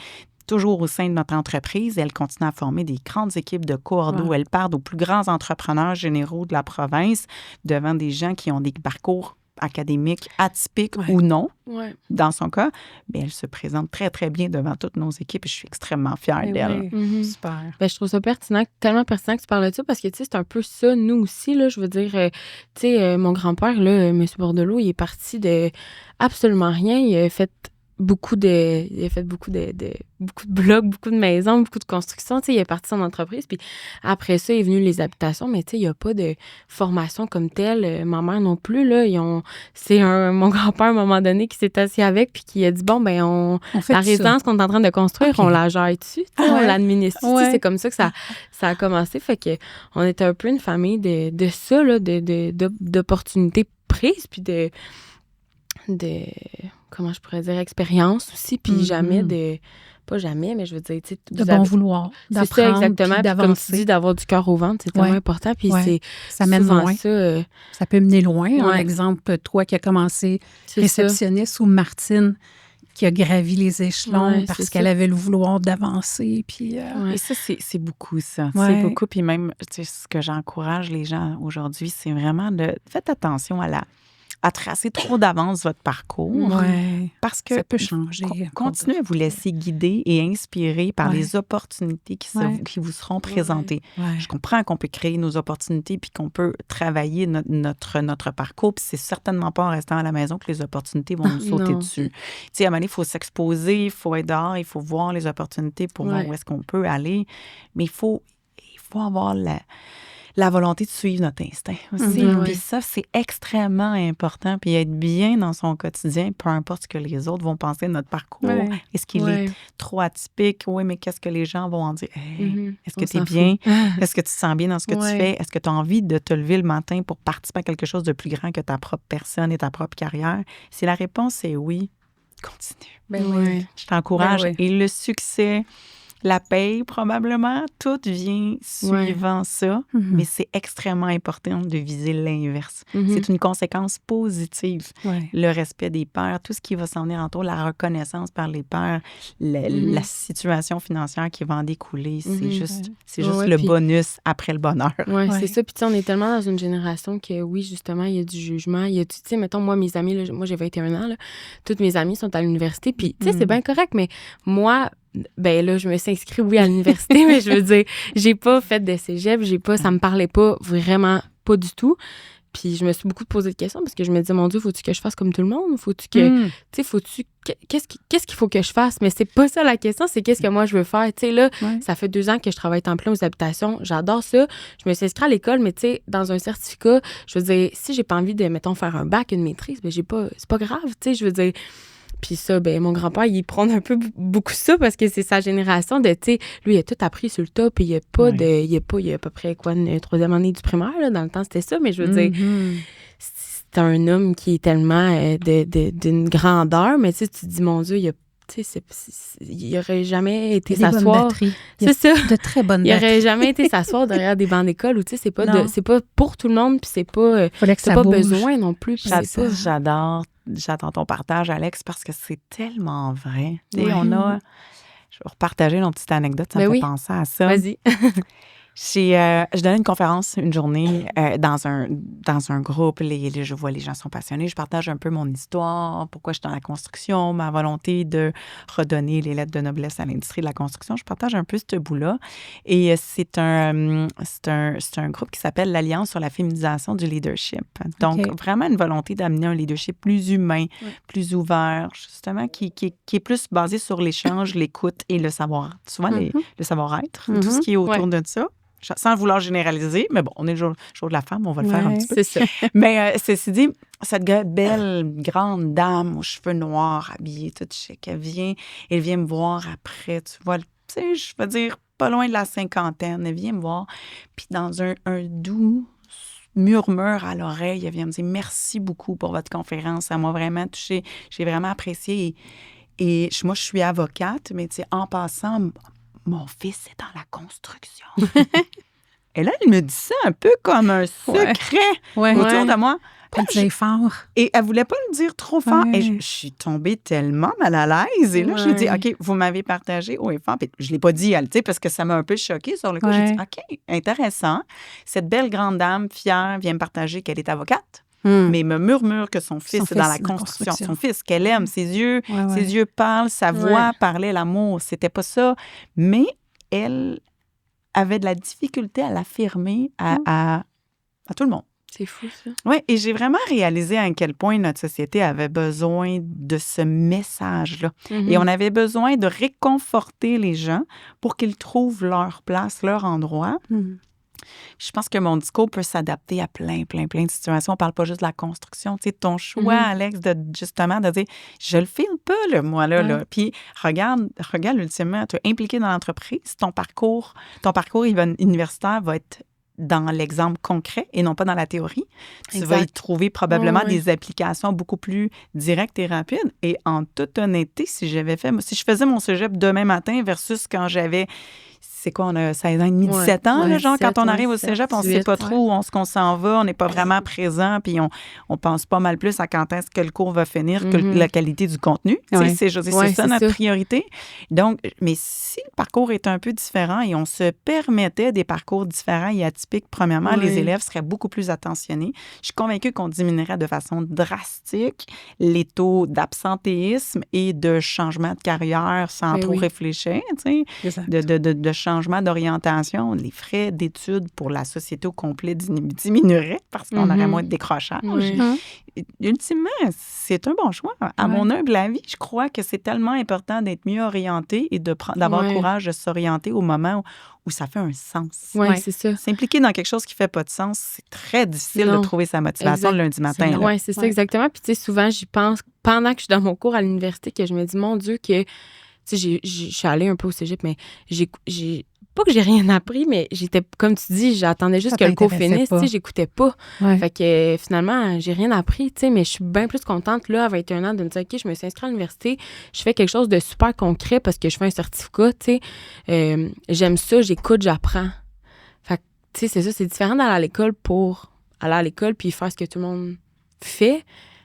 Toujours au sein de notre entreprise, elle continue à former des grandes équipes de coordos. Wow. Elle parle aux plus grands entrepreneurs généraux de la province devant des gens qui ont des parcours académiques atypiques Ouais. ou non. Ouais. Dans son cas, mais elle se présente très, très bien devant toutes nos équipes et je suis extrêmement fière Eh d'elle. oui. Mhm. Super. Ben, je trouve ça pertinent, tellement pertinent que tu parles de ça parce que, tu sais, c'est un peu ça, nous aussi, là. Je veux dire, tu sais, mon grand-père, là, M. Bordelot, il est parti de absolument rien. Il a fait beaucoup de blocs, beaucoup de maisons, beaucoup de constructions. Tu sais, il est parti de son entreprise. Puis après ça, il est venu les habitations. Mais tu sais, il n'y a pas de formation comme telle. Ma mère non plus, là. Mon grand-père, à un moment donné, qui s'est assis avec puis qui a dit, bon, ben On fait la ça. résidence qu'on est en train de construire, Ok. on la gère dessus, tu sais, Ah ouais. on l'administre. Tu sais, Ouais. c'est comme ça que ça a commencé. Fait que on était un peu une famille de ça, là, d'opportunités prises, puis de comment je pourrais dire, expérience aussi, puis Mhm. jamais pas jamais, mais je veux dire, tu sais, De vous bon avez- vouloir, c'est ça, d'apprendre, exactement. puis Puis comme tu d'avancer. dis, d'avoir du cœur au ventre, c'est tellement Ouais. important. Puis Ouais. c'est Ça mène souvent loin. ça. Ça peut mener loin. En Ouais. exemple, toi qui as commencé C'est ça. réceptionniste ou Martine qui a gravi les échelons Ouais, parce c'est qu'elle ça. avait le vouloir d'avancer. Puis, Ouais. Et ça, c'est beaucoup ça. Ouais. C'est beaucoup. Puis même, tu sais, ce que j'encourage les gens aujourd'hui, c'est vraiment faites attention à tracer trop d'avance votre parcours. ouais, Parce que ça peut changer. continuez à vous laisser guider et inspirer par Ouais. les opportunités Ouais. qui vous seront présentées. Ouais. Je comprends qu'on peut créer nos opportunités puis qu'on peut travailler notre parcours. Puis c'est certainement pas en restant à la maison que les opportunités vont nous sauter Non. dessus. Tu sais, à un moment donné, il faut s'exposer, il faut être dehors, il faut voir les opportunités pour voir Ouais. où est-ce qu'on peut aller. Mais il faut avoir la volonté de suivre notre instinct aussi. Mhm. Puis ça, c'est extrêmement important. Puis être bien dans son quotidien, peu importe ce que les autres vont penser de notre parcours. Ouais. Est-ce qu'il Ouais. est trop atypique? Oui, mais qu'est-ce que les gens vont en dire? Hey, Mhm. est-ce que On tu es s'en bien? fout. Est-ce que tu te sens bien dans ce que Ouais. tu fais? Est-ce que tu as envie de te lever le matin pour participer à quelque chose de plus grand que ta propre personne et ta propre carrière? Si la réponse est oui, continue. Ben Ouais. oui. Je t'encourage. Ben oui. Et le succès la paye probablement, tout vient suivant ça, mais c'est extrêmement important de viser l'inverse. C'est une conséquence positive. Le respect des pairs, tout ce qui va s'en venir autour, la reconnaissance par les pairs, la situation financière qui va en découler, c'est juste le bonus après le bonheur. Oui, c'est ça. Puis tu sais, on est tellement dans une génération que oui, justement, il y a du jugement, il y a tu sais, mettons, moi, mes amis, là, moi, j'ai 21 ans, là, toutes mes amies sont à l'université, puis tu sais, c'est bien correct, mais moi, ben là, je me suis inscrite, oui, à l'université, mais je veux dire, j'ai pas fait de cégep, ça me parlait pas vraiment, pas du tout. Puis je me suis beaucoup posé de questions parce que je me disais, mon Dieu, faut-tu que je fasse comme tout le monde? Faut-tu que, tu sais, qu'est-ce qu'il faut que je fasse? Mais c'est pas ça la question, c'est qu'est-ce que moi je veux faire. Tu sais, là, ça fait 2 ans que je travaille temps plein aux habitations. J'adore ça. Je me suis inscrite à l'école, mais tu sais, dans un certificat, je veux dire, si j'ai pas envie de, mettons, faire un bac, une maîtrise, ben c'est pas grave, tu sais, je veux dire. Puis ça, ben mon grand-père, il prend un peu beaucoup ça parce que c'est sa génération de, tu sais, lui, il a tout appris sur le tas, puis il y a à peu près, une 3e année du primaire, là, dans le temps, c'était ça, mais je veux dire, c'est un homme qui est tellement d'une grandeur, mais tu sais, tu te dis, mon Dieu, il aurait jamais été s'asseoir. C'est ça. De très bonnes batteries. Il aurait jamais été s'asseoir derrière des bancs d'école où, tu sais, c'est pas pour tout le monde, puis c'est pas besoin non plus. J'attends ton partage, Alex, parce que c'est tellement vrai. Tu sais, on a... Je vais repartager une petite anecdote, ça me fait penser à ça. Vas-y. Je donnais une conférence une journée dans un groupe. Je vois les gens sont passionnés. Je partage un peu mon histoire, pourquoi je suis dans la construction, ma volonté de redonner les lettres de noblesse à l'industrie de la construction. Je partage un peu ce bout-là. Et c'est un groupe qui s'appelle l'Alliance sur la féminisation du leadership. Donc, vraiment une volonté d'amener un leadership plus humain, plus ouvert, justement, qui est plus basé sur l'échange, l'écoute et le savoir. Souvent, le savoir-être, tout ce qui est autour de ça. Sans vouloir généraliser, mais bon, on est le jour de la femme, on va le faire un petit peu. C'est ça. Mais ceci dit, cette belle, grande dame aux cheveux noirs, habillée toute chic, elle vient me voir après, tu vois, tu sais, je veux dire, pas loin de la 50aine, elle vient me voir, puis dans un doux murmure à l'oreille, elle vient me dire « Merci beaucoup pour votre conférence, ça m'a vraiment touchée, j'ai vraiment apprécié. » Et moi, je suis avocate, mais tu sais, en passant... Mon fils est dans la construction. Et là, elle me dit ça un peu comme un secret autour de moi. Pas de fort. Et elle voulait pas le dire trop fort. Et je suis tombée tellement mal à l'aise. Et là, je lui ai dit, OK, vous m'avez partagé haut et fort. Puis je l'ai pas dit, tu sais, parce que ça m'a un peu choquée sur le coup. J'ai dit, OK, intéressant. Cette belle grande dame fière vient me partager qu'elle est avocate. Mais me murmure que son fils est dans la construction. Son fils, qu'elle aime, ses yeux parlent, sa voix parlait l'amour. C'était pas ça. Mais elle avait de la difficulté à l'affirmer à tout le monde. C'est fou, ça. Oui, et j'ai vraiment réalisé à quel point notre société avait besoin de ce message-là. Et on avait besoin de réconforter les gens pour qu'ils trouvent leur place, leur endroit. Je pense que mon discours peut s'adapter à plein de situations. On parle pas juste de la construction. Tu sais, ton choix, Alex, justement, de dire, je le file pas, là, moi, là. Puis, regarde, ultimement, tu es impliqué dans l'entreprise. Ton parcours universitaire va être dans l'exemple concret et non pas dans la théorie. Tu vas y trouver probablement des applications beaucoup plus directes et rapides. Et en toute honnêteté, si je faisais mon cégep demain matin versus quand j'avais... C'est quoi, on a 16 ans et demi, 17 ans, là, genre, quand on arrive au cégep, on ne sait pas trop où on s'en va, on n'est pas vraiment présent, puis on pense pas mal plus à quand est-ce que le cours va finir que la qualité du contenu. C'est ça notre priorité. Donc, mais si le parcours est un peu différent et on se permettait des parcours différents et atypiques, premièrement, les élèves seraient beaucoup plus attentionnés. Je suis convaincue qu'on diminuerait de façon drastique les taux d'absentéisme et de changement de carrière sans trop réfléchir, tu sais, de changement d'orientation, les frais d'études pour la société au complet diminueraient parce qu'on aurait moins de décrochage. Ultimement, c'est un bon choix. À mon humble avis, je crois que c'est tellement important d'être mieux orienté et d'avoir le courage de s'orienter au moment où ça fait un sens. Oui, c'est ça. S'impliquer dans quelque chose qui ne fait pas de sens, c'est très difficile de trouver sa motivation le lundi matin. Oui, c'est ça, exactement. Puis, tu sais, souvent, j'y pense pendant que je suis dans mon cours à l'université que je me dis, mon Dieu, que... Tu sais, je suis allée un peu au cégep, mais pas que j'ai rien appris, mais j'étais, comme tu dis, j'attendais juste Ça que le cours t'intéressait finisse, pas. tu sais, j'écoutais pas. Ouais. Fait que finalement, j'ai rien appris, tu sais, mais je suis bien plus contente, là, à 21 ans, de me dire, OK, je me suis inscrite à l'université, je fais quelque chose de super concret parce que je fais un certificat, tu sais. J'aime ça, j'écoute, j'apprends. Fait que, tu sais, c'est ça, c'est différent d'aller à l'école pour aller à l'école puis faire ce que tout le monde fait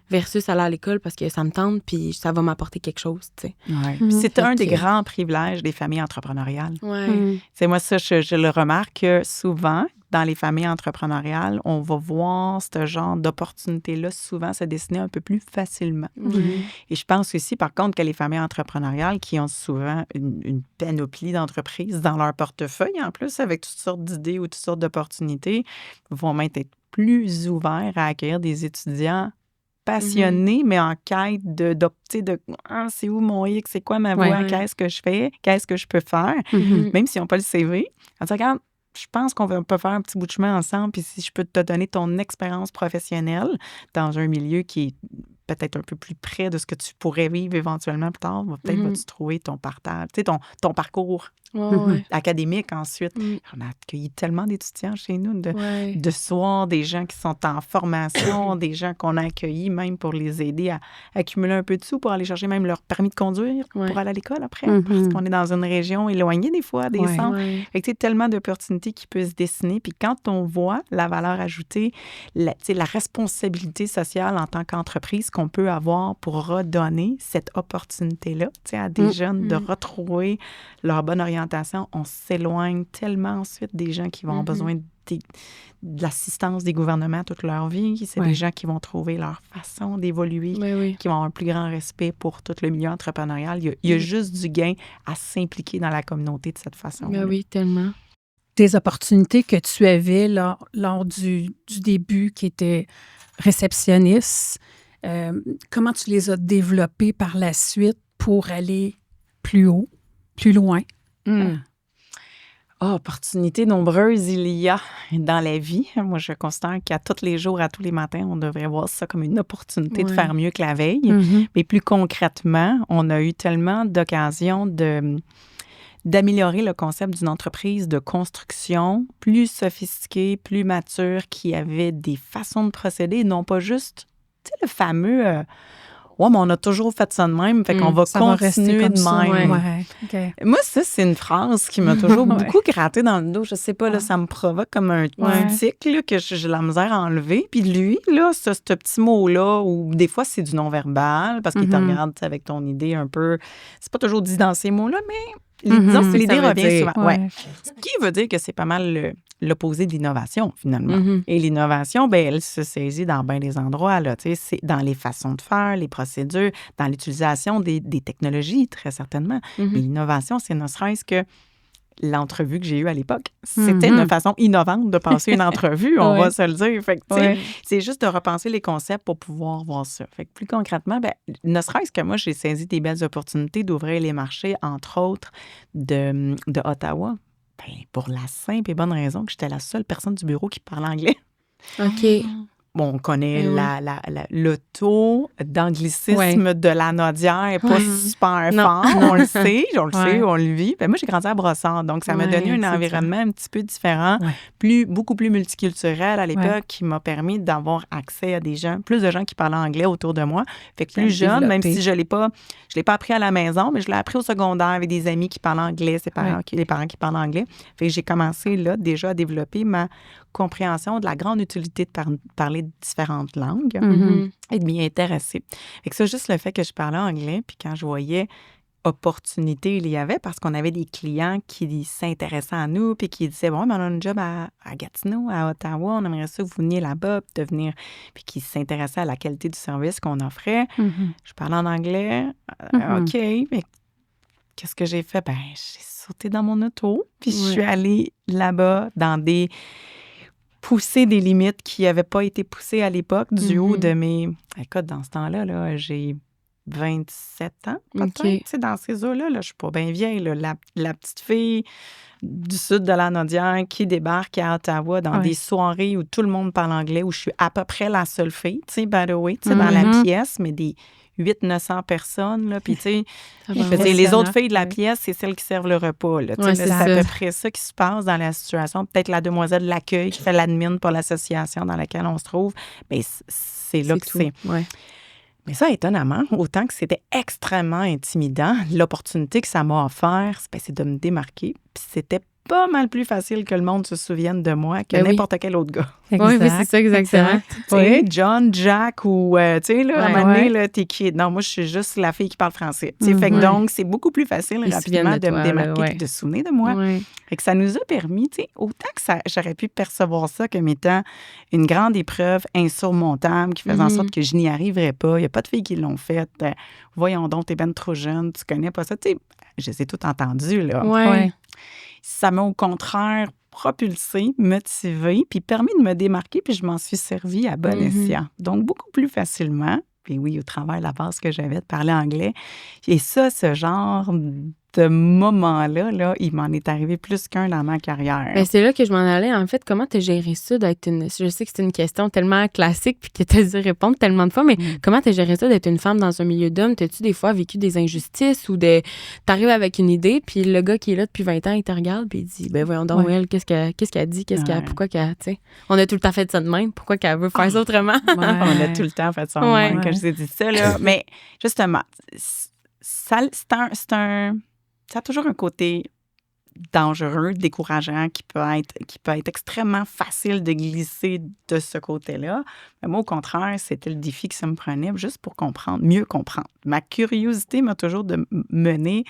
versus aller à l'école parce que ça me tente puis ça va m'apporter quelque chose, tu sais. Ouais. Puis c'est Fait un des que- grands privilèges des familles entrepreneuriales. Ouais. C'est moi, ça, je le remarque que souvent, dans les familles entrepreneuriales, on va voir ce genre d'opportunités-là souvent se dessiner un peu plus facilement. Et je pense aussi, par contre, que les familles entrepreneuriales qui ont souvent une panoplie d'entreprises dans leur portefeuille, en plus, avec toutes sortes d'idées ou toutes sortes d'opportunités, vont même être plus ouverts à accueillir des étudiants passionnés, mais en quête de ah, c'est où mon X, c'est quoi ma voie, Ouais. qu'est-ce que je fais, qu'est-ce que je peux faire, même s'ils n'ont pas le CV. On dit, regarde, je pense qu'on peut faire un petit bout de chemin ensemble, puis si je peux te donner ton expérience professionnelle dans un milieu qui est peut-être un peu plus près de ce que tu pourrais vivre éventuellement plus tard, peut-être vas-tu trouver ton partage, tu sais, ton parcours Ouais. académique ensuite. Mm. On a accueilli tellement d'étudiants chez nous Ouais. de soir, des gens qui sont en formation, des gens qu'on a accueillis même pour les aider à accumuler un peu de sous pour aller chercher même leur permis de conduire Ouais. pour aller à l'école après, parce qu'on est dans une région éloignée des fois des Ouais. centres. Ouais. Fait que, tu sais, tellement d'opportunités qui peuvent se dessiner. Puis quand on voit la valeur ajoutée, tu sais, la responsabilité sociale en tant qu'entreprise qu'on peut avoir pour redonner cette opportunité-là, tu sais, à des jeunes de retrouver leur bonne orientation, on s'éloigne tellement ensuite des gens qui vont avoir besoin de l'assistance des gouvernements toute leur vie. C'est des gens qui vont trouver leur façon d'évoluer, Oui. qui vont avoir un plus grand respect pour tout le milieu entrepreneurial. Il y a juste du gain à s'impliquer dans la communauté de cette façon. Ben oui, tellement. Des opportunités que tu avais lors du début qui étaient réceptionnistes, comment tu les as développées par la suite pour aller plus haut, plus loin? Opportunités nombreuses il y a dans la vie. Moi, je considère qu'à tous les jours, à tous les matins, on devrait voir ça comme une opportunité de faire mieux que la veille. Mais plus concrètement, on a eu tellement d'occasions d'améliorer le concept d'une entreprise de construction plus sophistiquée, plus mature, qui avait des façons de procéder, non pas juste, tu sais, le fameux ouais, mais on a toujours fait ça de même, fait qu'on va continuer de même. Ouais. Okay. Moi, ça, c'est une phrase qui m'a toujours beaucoup gratté dans le dos. Je sais pas, là, ça me provoque comme un tic là, que j'ai la misère à enlever. Puis lui, là, ce petit mot-là, ou des fois, c'est du non-verbal, parce qu'il te regarde avec ton idée un peu. C'est pas toujours dit dans ces mots-là, mais disons que l'idée revient souvent. Ouais. Ce qui veut dire que c'est pas mal l'opposé de l'innovation, finalement. Et l'innovation, ben, elle se saisit dans bien des endroits, là, tu sais, c'est dans les façons de faire, les procédures, dans l'utilisation des technologies, très certainement. Mais l'innovation, c'est ne serait-ce que l'entrevue que j'ai eue à l'époque. C'était une façon innovante de passer une entrevue, on va se le dire. Fait que, tu sais, c'est juste de repenser les concepts pour pouvoir voir ça. Fait que plus concrètement, ben, ne serait-ce que moi, j'ai saisi des belles opportunités d'ouvrir les marchés, entre autres, de Ottawa. Ben, pour la simple et bonne raison que j'étais la seule personne du bureau qui parlait anglais. OK. Bon, on connaît le taux d'anglicisme de la Nodière n'est pas super fort. On le sait, on le vit. Ben, moi, j'ai grandi à Brossard, donc ça m'a donné un environnement un petit peu différent, beaucoup plus multiculturel à l'époque, qui m'a permis d'avoir accès à des gens, plus de gens qui parlaient anglais autour de moi. Fait que plus jeune, même si je l'ai pas appris à la maison, mais je l'ai appris au secondaire avec des amis qui parlent anglais, les parents qui parlent anglais. Fait que j'ai commencé là déjà à développer ma compréhension de la grande utilité de parler différentes langues et de m'y intéresser. Fait que ça, juste le fait que je parlais anglais, puis quand je voyais opportunité il y avait, parce qu'on avait des clients qui s'intéressaient à nous, puis qui disaient, bon, mais on a un job à Gatineau, à Ottawa, on aimerait ça que vous veniez là-bas, puis qui s'intéressaient à la qualité du service qu'on offrait. Je parlais en anglais, OK, mais qu'est-ce que j'ai fait? Ben, j'ai sauté dans mon auto, puis je suis allée là-bas dans pousser des limites qui n'avaient pas été poussées à l'époque du haut de mes... Écoute, dans ce temps-là, là, j'ai 27 ans, peut-être. Tu sais, dans ces eaux-là, je suis pas bien vieille. Là, la petite fille du sud de la Nodière qui débarque à Ottawa dans des soirées où tout le monde parle anglais, où je suis à peu près la seule fille, tu sais, by the way, tu sais, dans la pièce, mais 800-900 personnes, là, puis tu sais, Ça je va. veux dire, les autres filles de la Ouais. pièce, c'est celles qui servent le repas, là. Tu sais, Ouais, là, c'est c'est à ça. peu près ça qui se passe dans la situation. Peut-être la demoiselle de l'accueil qui fait l'admin pour l'association dans laquelle on se trouve, bien, c'est là que tout. c'est. Ouais. Mais ça, étonnamment, autant que c'était extrêmement intimidant, l'opportunité que ça m'a offert, c'est de me démarquer. Puis c'était pas mal plus facile que le monde se souvienne de moi que Ben oui. n'importe quel autre gars. Oui, c'est ça, exactement. Tu sais, John, Jack ou, tu sais, là, à un Ouais. moment donné, là, t'es qui? Non, moi, je suis juste la fille qui parle français. Tu sais, fait que Mhm. donc, c'est beaucoup plus facile Ils se rapidement souviennent de de me toi, démarquer là, ouais. et de se souvenir de moi. Ouais. Fait que ça nous a permis, tu sais, autant que j'aurais pu percevoir ça comme étant une grande épreuve insurmontable qui faisait en sorte que je n'y arriverais pas. Il n'y a pas de filles qui l'ont faite. Voyons donc, t'es ben trop jeune, tu connais pas ça. Tu sais, je les ai tout entendu, là. Ouais. Ça m'a au contraire propulsée, motivée, puis permis de me démarquer, puis je m'en suis servie à bon escient. Donc, beaucoup plus facilement. Puis oui, au travers de la base que j'avais de parler anglais. Et ça, ce genre de moment-là, là, il m'en est arrivé plus qu'un dans ma carrière. Ben, c'est là que je m'en allais. En fait, comment t'as géré ça d'être une... Je sais que c'est une question tellement classique puis que t'as dû répondre tellement de fois, mais comment t'as géré ça d'être une femme dans un milieu d'hommes? T'as-tu des fois vécu des injustices ou t'arrives avec une idée puis le gars qui est là depuis 20 ans, il te regarde puis il dit, ben voyons donc, elle, qu'est-ce qu'elle dit? Pourquoi qu'elle... Tu sais, on a tout le temps fait ça de même. Pourquoi qu'elle veut faire ça autrement? On a tout le temps fait ça de Ouais. même, quand je vous ai dit ça, là. Mais justement, ça a toujours un côté dangereux, décourageant, qui peut être extrêmement facile de glisser de ce côté-là. Mais moi, au contraire, c'était le défi que ça me prenait juste pour mieux comprendre. Ma curiosité m'a toujours mené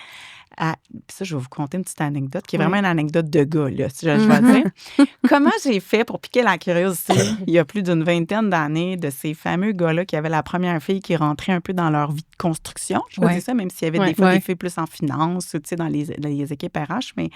à... Ça, je vais vous conter une petite anecdote qui est vraiment une anecdote de gars, là, si je vais dire. Comment j'ai fait pour piquer la curiosité il y a plus d'une 20aine d'années de ces fameux gars-là qui avaient la première fille qui rentrait un peu dans leur vie de construction. Je vais dire ça, même s'il y avait des fois des filles plus en finance, tu sais, dans les équipes RH, mais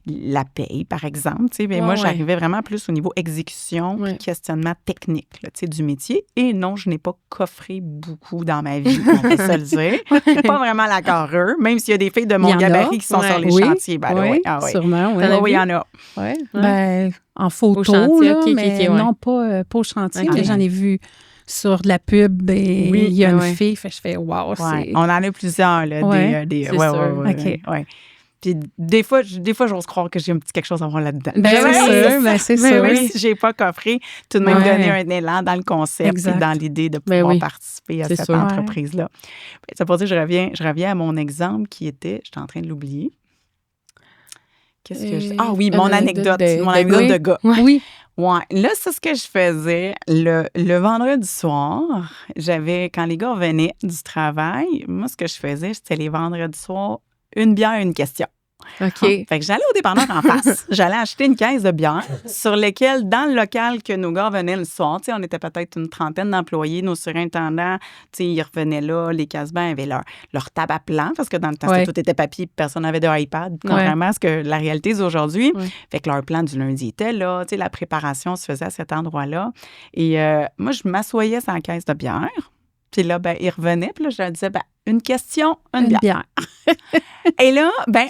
la paye, par exemple, tu sais, mais moi, j'arrivais vraiment plus au niveau exécution puis questionnement technique, là, tu sais, du métier. Et non, je n'ai pas coffré beaucoup dans ma vie, on peut se le dire. Je suis pas vraiment la carreux, même s'il y a des filles de mon gabarit qui sont sur les chantiers. Ben, oui, oui. sûrement. Oui, il y en a. Ouais. Ben, en photo, chantier, là, ok, mais ouais. non pas au chantier. Ok. Mais j'en ai vu sur de la pub et il y a une fille. Fait que je fais « wow ». On en a plusieurs, là. c'est sûr. Ouais. Puis des fois, j'ose croire que j'ai un petit quelque chose à voir là-dedans. C'est sûr. Oui, si j'ai pas coffré, tout de même donner un élan dans le concept et dans l'idée de pouvoir participer à cette entreprise-là. Ça pour dire, je reviens à mon exemple qui était, j'étais en train de l'oublier. Qu'est-ce que je... Ah oui, mon anecdote de gars. Oui. Ouais. Là, c'est ce que je faisais le vendredi soir. Quand les gars venaient du travail, moi, ce que je faisais, c'était les vendredis soirs, une bière, une question. OK. Fait que j'allais au dépanneur en face. J'allais acheter une caisse de bière sur lesquelles, dans le local que nos gars venaient le soir, tu sais, on était peut-être une trentaine d'employés, nos surintendants, tu sais, ils revenaient là, les casse-bains avaient leur table à plan, parce que dans le temps, tout était papier, personne n'avait de iPad, contrairement à ce que la réalité est aujourd'hui. Fait que leur plan du lundi était là, tu sais, la préparation se faisait à cet endroit-là. Et moi, je m'assoyais sur la caisse de bière. Puis là, ben, ils revenaient, puis là, je leur disais, ben, une question, une bière. Et là, ben,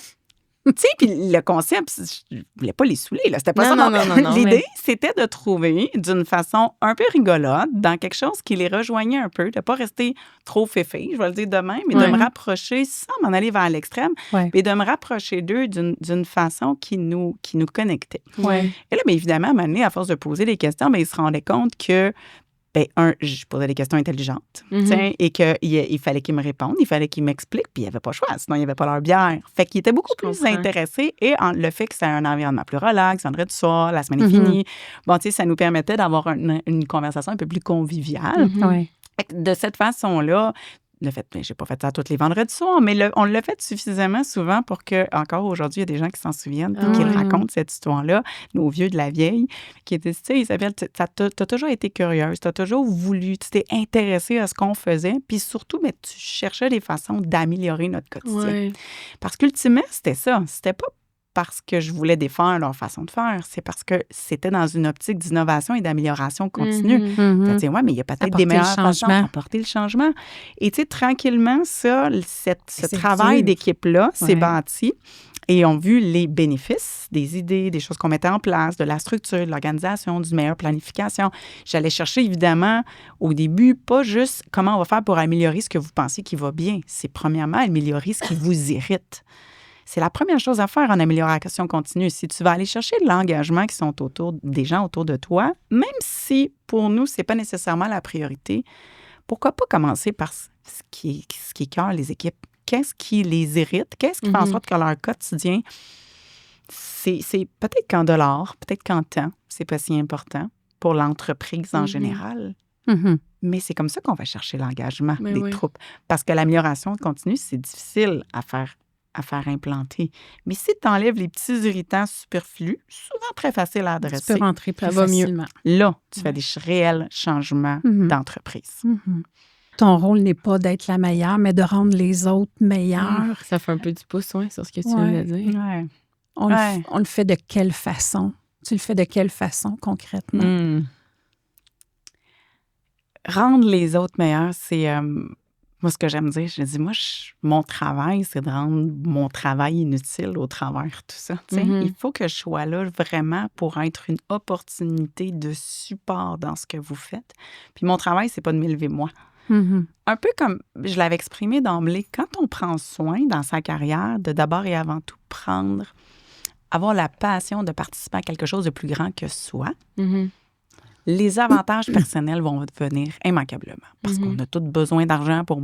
tu sais, puis le concept, je voulais pas les saouler, là. C'était pas ça. Non. L'idée, c'était de trouver d'une façon un peu rigolote, dans quelque chose qui les rejoignait un peu, de pas rester trop féfé, je vais le dire de même, mais de me rapprocher sans m'en aller vers l'extrême, mais de me rapprocher d'eux d'une façon qui nous connectait. Et là, bien évidemment, à un moment donné, à force de poser des questions, bien, ils se rendaient compte que je posais des questions intelligentes, et qu'il fallait qu'ils me répondent, il fallait qu'ils m'expliquent, puis il n'y avait pas le choix, sinon il n'y avait pas leur bière. Fait qu'ils étaient beaucoup plus intéressés, et le fait que c'est un environnement plus relax, vendredi soir, la semaine est finie, bon, tu sais, ça nous permettait d'avoir une conversation un peu plus conviviale. De cette façon-là, j'ai pas fait ça tous les vendredis soirs, mais on l'a fait suffisamment souvent pour que, encore aujourd'hui, il y a des gens qui s'en souviennent et qui racontent cette histoire-là, nos vieux de la vieille, qui étaient, tu sais, Isabelle, t'as toujours été curieuse, t'as toujours voulu, tu t'es intéressée à ce qu'on faisait, puis surtout, mais tu cherchais des façons d'améliorer notre quotidien. Parce qu'ultimement, c'était ça. C'était pas parce que je voulais défaire leur façon de faire. C'est parce que c'était dans une optique d'innovation et d'amélioration continue. Tu sais, mais il y a peut-être des meilleures façons d'apporter le changement. Et tu sais, tranquillement, ce travail d'équipe-là s'est bâti. et ont vu les bénéfices des idées, des choses qu'on mettait en place, de la structure, de l'organisation, d'une meilleure planification. J'allais chercher, évidemment, au début, pas juste comment on va faire pour améliorer ce que vous pensez qui va bien. C'est premièrement améliorer ce qui vous irrite. C'est la première chose à faire en amélioration continue. Si tu vas aller chercher de l'engagement qui sont autour des gens autour de toi, même si pour nous, c'est pas nécessairement la priorité, pourquoi pas commencer par ce qui écœure les équipes? Qu'est-ce qui les irrite? Qu'est-ce qui fait en sorte que leur quotidien, c'est peut-être qu'en dollars, peut-être qu'en temps, c'est pas si important pour l'entreprise en général. Mais c'est comme ça qu'on va chercher l'engagement des troupes. Parce que l'amélioration continue, c'est difficile à faire implanter. Mais si tu enlèves les petits irritants superflus, souvent très faciles à adresser, tu peux rentrer plus facilement. Là, tu fais des réels changements d'entreprise. Ton rôle n'est pas d'être la meilleure, mais de rendre les autres meilleurs. Ça fait un peu du pouce, sur ce que tu viens de dire. On le fait de quelle façon? Tu le fais de quelle façon, concrètement? Rendre les autres meilleurs, c'est... moi, ce que j'aime dire, mon travail, c'est de rendre mon travail inutile au travers tout ça. Il faut que je sois là vraiment pour être une opportunité de support dans ce que vous faites. Puis mon travail, c'est pas de m'élever moi. Un peu comme je l'avais exprimé d'emblée, quand on prend soin dans sa carrière de d'abord et avant tout avoir la passion de participer à quelque chose de plus grand que soi, les avantages personnels vont venir immanquablement. Parce qu'on a tous besoin d'argent pour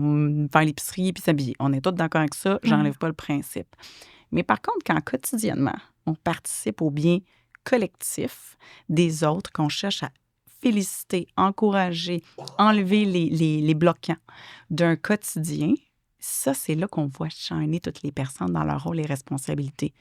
faire l'épicerie et puis s'habiller. On est tous d'accord avec ça, j'enlève pas le principe. Mais par contre, quand quotidiennement, on participe au bien collectif des autres, qu'on cherche à féliciter, encourager, enlever les bloquants d'un quotidien, ça, c'est là qu'on voit shiner toutes les personnes dans leur rôle et responsabilités.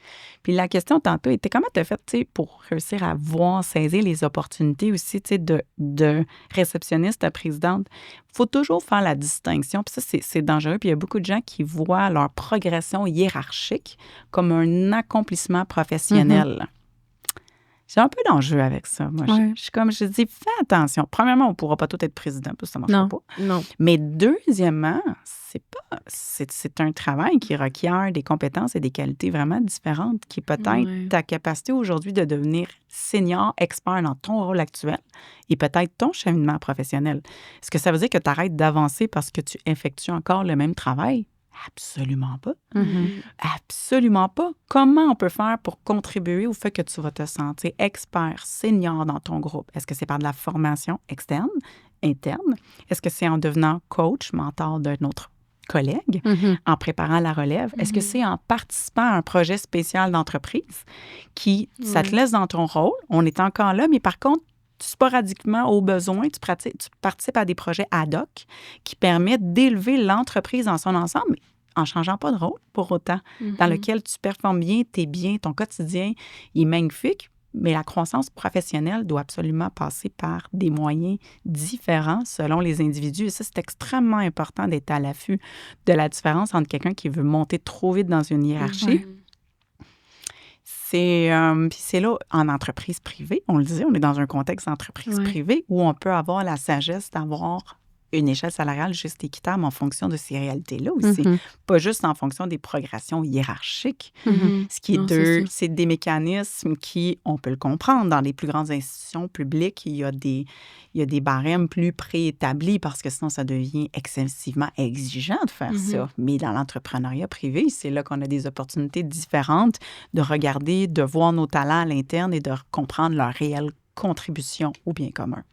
Puis la question tantôt était comment tu as fait pour réussir à voir, saisir les opportunités aussi de réceptionniste à présidente. Il faut toujours faire la distinction. Puis ça, c'est dangereux. Puis il y a beaucoup de gens qui voient leur progression hiérarchique comme un accomplissement professionnel. J'ai un peu d'enjeu avec ça. Moi, je dis, fais attention. Premièrement, on ne pourra pas tout être président, parce que ça ne marchera pas. Non. Mais deuxièmement, c'est un travail qui requiert des compétences et des qualités vraiment différentes, qui est peut-être ta capacité aujourd'hui de devenir senior, expert dans ton rôle actuel et peut-être ton cheminement professionnel. Est-ce que ça veut dire que tu arrêtes d'avancer parce que tu effectues encore le même travail? Absolument pas. Absolument pas. Comment on peut faire pour contribuer au fait que tu vas te sentir expert, senior dans ton groupe? Est-ce que c'est par de la formation externe, interne? Est-ce que c'est en devenant coach, mentor d'un autre collègue, en préparant la relève? Est-ce que c'est en participant à un projet spécial d'entreprise qui, ça te laisse dans ton rôle, on est encore là, mais par contre, sporadiquement, au besoin, tu participes à des projets ad hoc qui permettent d'élever l'entreprise dans son ensemble, mais en ne changeant pas de rôle pour autant, dans lequel tu performes bien, t'es bien, ton quotidien est magnifique, mais la croissance professionnelle doit absolument passer par des moyens différents selon les individus. Et ça, c'est extrêmement important d'être à l'affût de la différence entre quelqu'un qui veut monter trop vite dans une hiérarchie. Puis c'est là, en entreprise privée, on le disait, on est dans un contexte d'entreprise privée où on peut avoir la sagesse d'avoir une échelle salariale juste équitable en fonction de ces réalités-là aussi. Pas juste en fonction des progressions hiérarchiques. Ce qui est c'est des mécanismes qui, on peut le comprendre, dans les plus grandes institutions publiques, il y a des barèmes plus préétablis parce que sinon, ça devient excessivement exigeant de faire ça. Mais dans l'entrepreneuriat privé, c'est là qu'on a des opportunités différentes de regarder, de voir nos talents à l'interne et de comprendre leur réelle contribution au bien commun.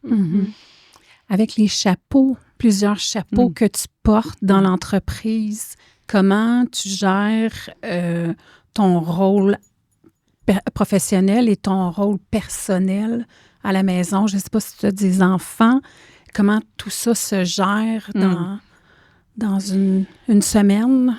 Avec les chapeaux, plusieurs chapeaux que tu portes dans l'entreprise, comment tu gères ton rôle professionnel et ton rôle personnel à la maison? Je ne sais pas si tu as des enfants. Comment tout ça se gère dans une semaine?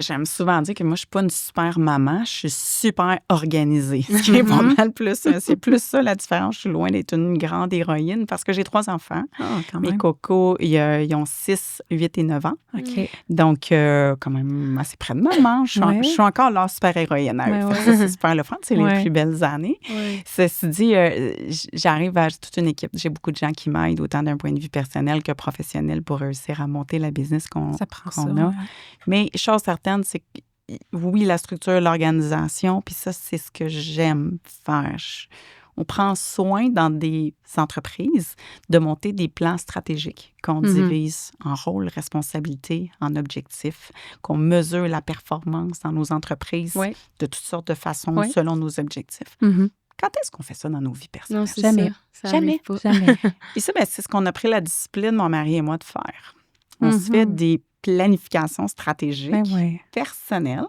J'aime souvent dire que moi, je ne suis pas une super maman, je suis super organisée. Ce qui est pas mal plus, c'est plus ça la différence. Je suis loin d'être une grande héroïne parce que j'ai 3 enfants. Mes cocos, ils ont 6, 8 et 9 ans. Donc, quand même assez près de maman. Je suis encore leur super héroïne à eux. Ça, c'est super le fun. C'est les plus belles années. Ceci dit, j'arrive à toute une équipe. J'ai beaucoup de gens qui m'aident, autant d'un point de vue personnel que professionnel, pour réussir à monter la business qu'on a. Mais chose certaine, c'est que oui, la structure, l'organisation, puis ça, c'est ce que j'aime faire. On prend soin dans des entreprises de monter des plans stratégiques qu'on divise en rôles, responsabilités, en objectifs, qu'on mesure la performance dans nos entreprises de toutes sortes de façons selon nos objectifs. Quand est-ce qu'on fait ça dans nos vies personnelles? Non, c'est Jamais. ça. Jamais. Et ça, c'est ce qu'on a pris la discipline, mon mari et moi, de faire. On se fait des planifications stratégiques personnelles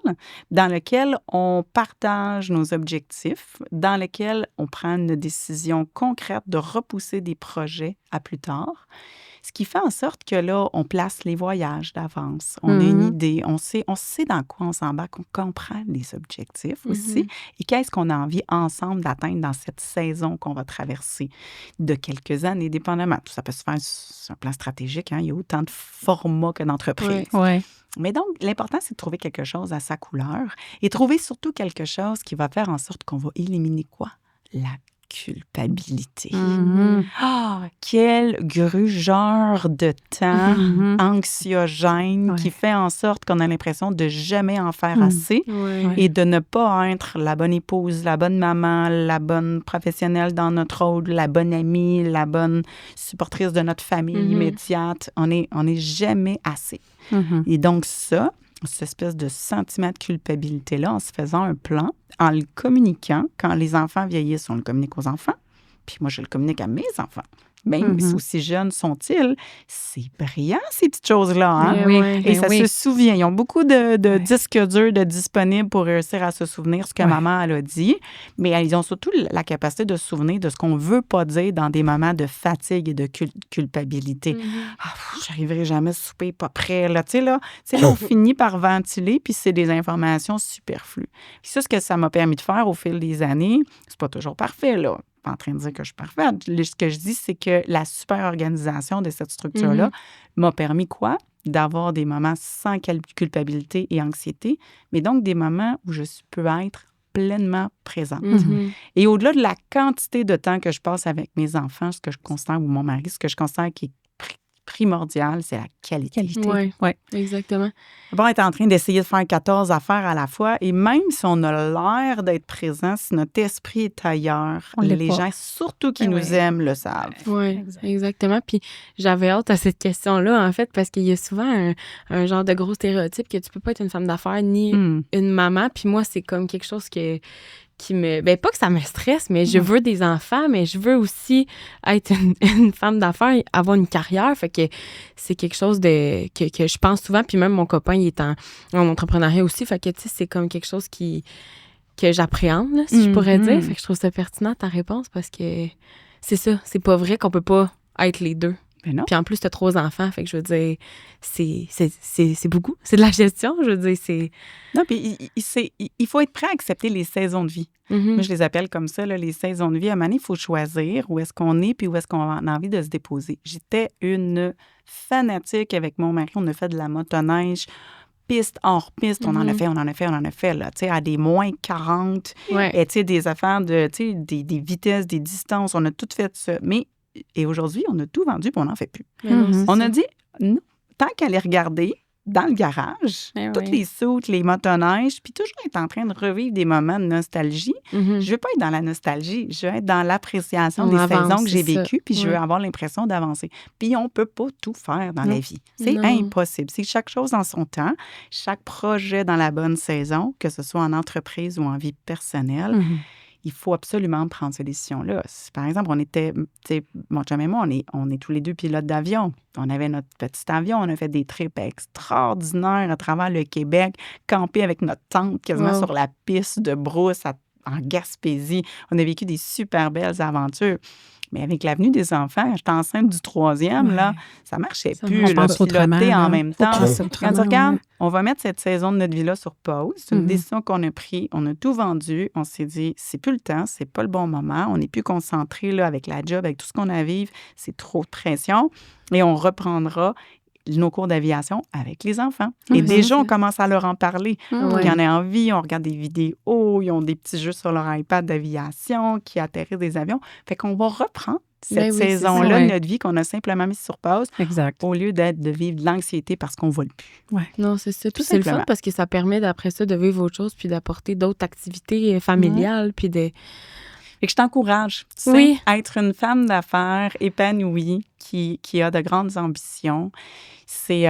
dans lesquelles on partage nos objectifs, dans lesquelles on prend une décision concrète de repousser des projets à plus tard. Ce qui fait en sorte que là, on place les voyages d'avance. On a une idée, on sait dans quoi on s'embarque, on comprend les objectifs aussi et qu'est-ce qu'on a envie ensemble d'atteindre dans cette saison qu'on va traverser de quelques années, dépendamment. Tout ça peut se faire sur un plan stratégique. Il y a autant de formats que d'entreprises. Mais donc, l'important, c'est de trouver quelque chose à sa couleur et trouver surtout quelque chose qui va faire en sorte qu'on va éliminer quoi? La culpabilité. Quel grugeur de temps anxiogène qui fait en sorte qu'on a l'impression de jamais en faire assez et de ne pas être la bonne épouse, la bonne maman, la bonne professionnelle dans notre rôle, la bonne amie, la bonne supportrice de notre famille immédiate. On est jamais assez. Et donc ça, cette espèce de sentiment de culpabilité-là, en se faisant un plan, en le communiquant, quand les enfants vieillissent, on le communique aux enfants, puis moi, je le communique à mes enfants. Même aussi jeunes sont-ils, c'est brillant, ces petites choses-là. Hein? Et ça se souvient. Ils ont beaucoup de disques durs de disponibles pour réussir à se souvenir ce que maman elle a dit, mais ils ont surtout la capacité de se souvenir de ce qu'on ne veut pas dire dans des moments de fatigue et de culpabilité. J'arriverai jamais à souper, pas prêt. Là, on finit par ventiler, puis c'est des informations superflues. Puis ça, ce que ça m'a permis de faire au fil des années, c'est pas toujours parfait, là. Pas en train de dire que je suis parfaite. Ce que je dis, c'est que la super organisation de cette structure-là m'a permis quoi? D'avoir des moments sans culpabilité et anxiété, mais donc des moments où je peux être pleinement présente. Et au-delà de la quantité de temps que je passe avec mes enfants, ce que je considère, ou mon mari, ce que je considère qui est primordial, c'est la qualité. Oui, exactement. Bon, on est en train d'essayer de faire 14 affaires à la fois et même si on a l'air d'être présent, si notre esprit est ailleurs, les gens, surtout qui nous aiment, le savent. Oui, exactement. Puis j'avais hâte à cette question-là, en fait, parce qu'il y a souvent un genre de gros stéréotype que tu peux pas être une femme d'affaires ni une maman. Puis moi, c'est comme quelque chose qui me... Ben, pas que ça me stresse, mais je veux des enfants, mais je veux aussi être une femme d'affaires, avoir une carrière. Fait que c'est quelque chose que je pense souvent. Puis même mon copain, il est en entrepreneuriat aussi. Fait que, tu sais, c'est comme quelque chose que j'appréhende, là, si je pourrais dire. Fait que je trouve ça pertinent, ta réponse, parce que c'est ça. C'est pas vrai qu'on peut pas être les deux. Puis en plus, tu as 3 enfants, fait que je veux dire, c'est beaucoup. C'est de la gestion, je veux dire, c'est... Non, puis il faut être prêt à accepter les saisons de vie. Moi, je les appelle comme ça, là, les saisons de vie. À un moment donné, il faut choisir où est-ce qu'on est puis où est-ce qu'on a envie de se déposer. J'étais une fanatique avec mon mari. On a fait de la motoneige, piste hors piste. On en a fait, là, tu sais, à des moins 40. Et tu sais, des affaires de, tu sais, des vitesses, des distances. On a tout fait ça. Et aujourd'hui, on a tout vendu et on n'en fait plus. On a dit, non, tant qu'à les regarder dans le garage, toutes les soutes, les motoneiges, puis toujours être en train de revivre des moments de nostalgie. Je ne veux pas être dans la nostalgie, je veux être dans l'appréciation des saisons que j'ai vécues, puis je veux avoir l'impression d'avancer. Puis on ne peut pas tout faire dans la vie. C'est impossible. C'est chaque chose en son temps, chaque projet dans la bonne saison, que ce soit en entreprise ou en vie personnelle. Il faut absolument prendre ces décisions-là. Par exemple, on était, tu sais, mon chum et moi, on est tous les deux pilotes d'avion. On avait notre petit avion, on a fait des trips extraordinaires à travers le Québec, camper avec notre tente quasiment sur la piste de brousse en Gaspésie. On a vécu des super belles aventures. Mais avec l'avenue des enfants, j'étais enceinte du 3e, là, ça marchait plus. On pense piloter en même temps. Quand tu regardes, ouais. on va mettre cette saison de notre vie-là sur pause. C'est une décision qu'on a prise. On a tout vendu. On s'est dit, c'est plus le temps, c'est pas le bon moment. On n'est plus concentré là, avec la job, avec tout ce qu'on a à vivre. C'est trop de pression. Et on reprendra nos cours d'aviation avec les enfants. Et déjà, on commence à leur en parler. Ouais. Ils en ont envie, on regarde des vidéos, ils ont des petits jeux sur leur iPad d'aviation qui atterrissent des avions. Fait qu'on va reprendre cette Ben oui, c'est saison-là ça. de Ouais. notre vie qu'on a simplement mise sur pause Exact. au lieu de vivre de l'anxiété parce qu'on ne vole plus. Non, c'est ça. Puis Tout c'est le fun simplement. parce que ça permet d'après ça de vivre autre chose puis d'apporter d'autres activités familiales puis de... Et que je t'encourage, tu sais, Oui. être une femme d'affaires épanouie qui a de grandes ambitions, c'est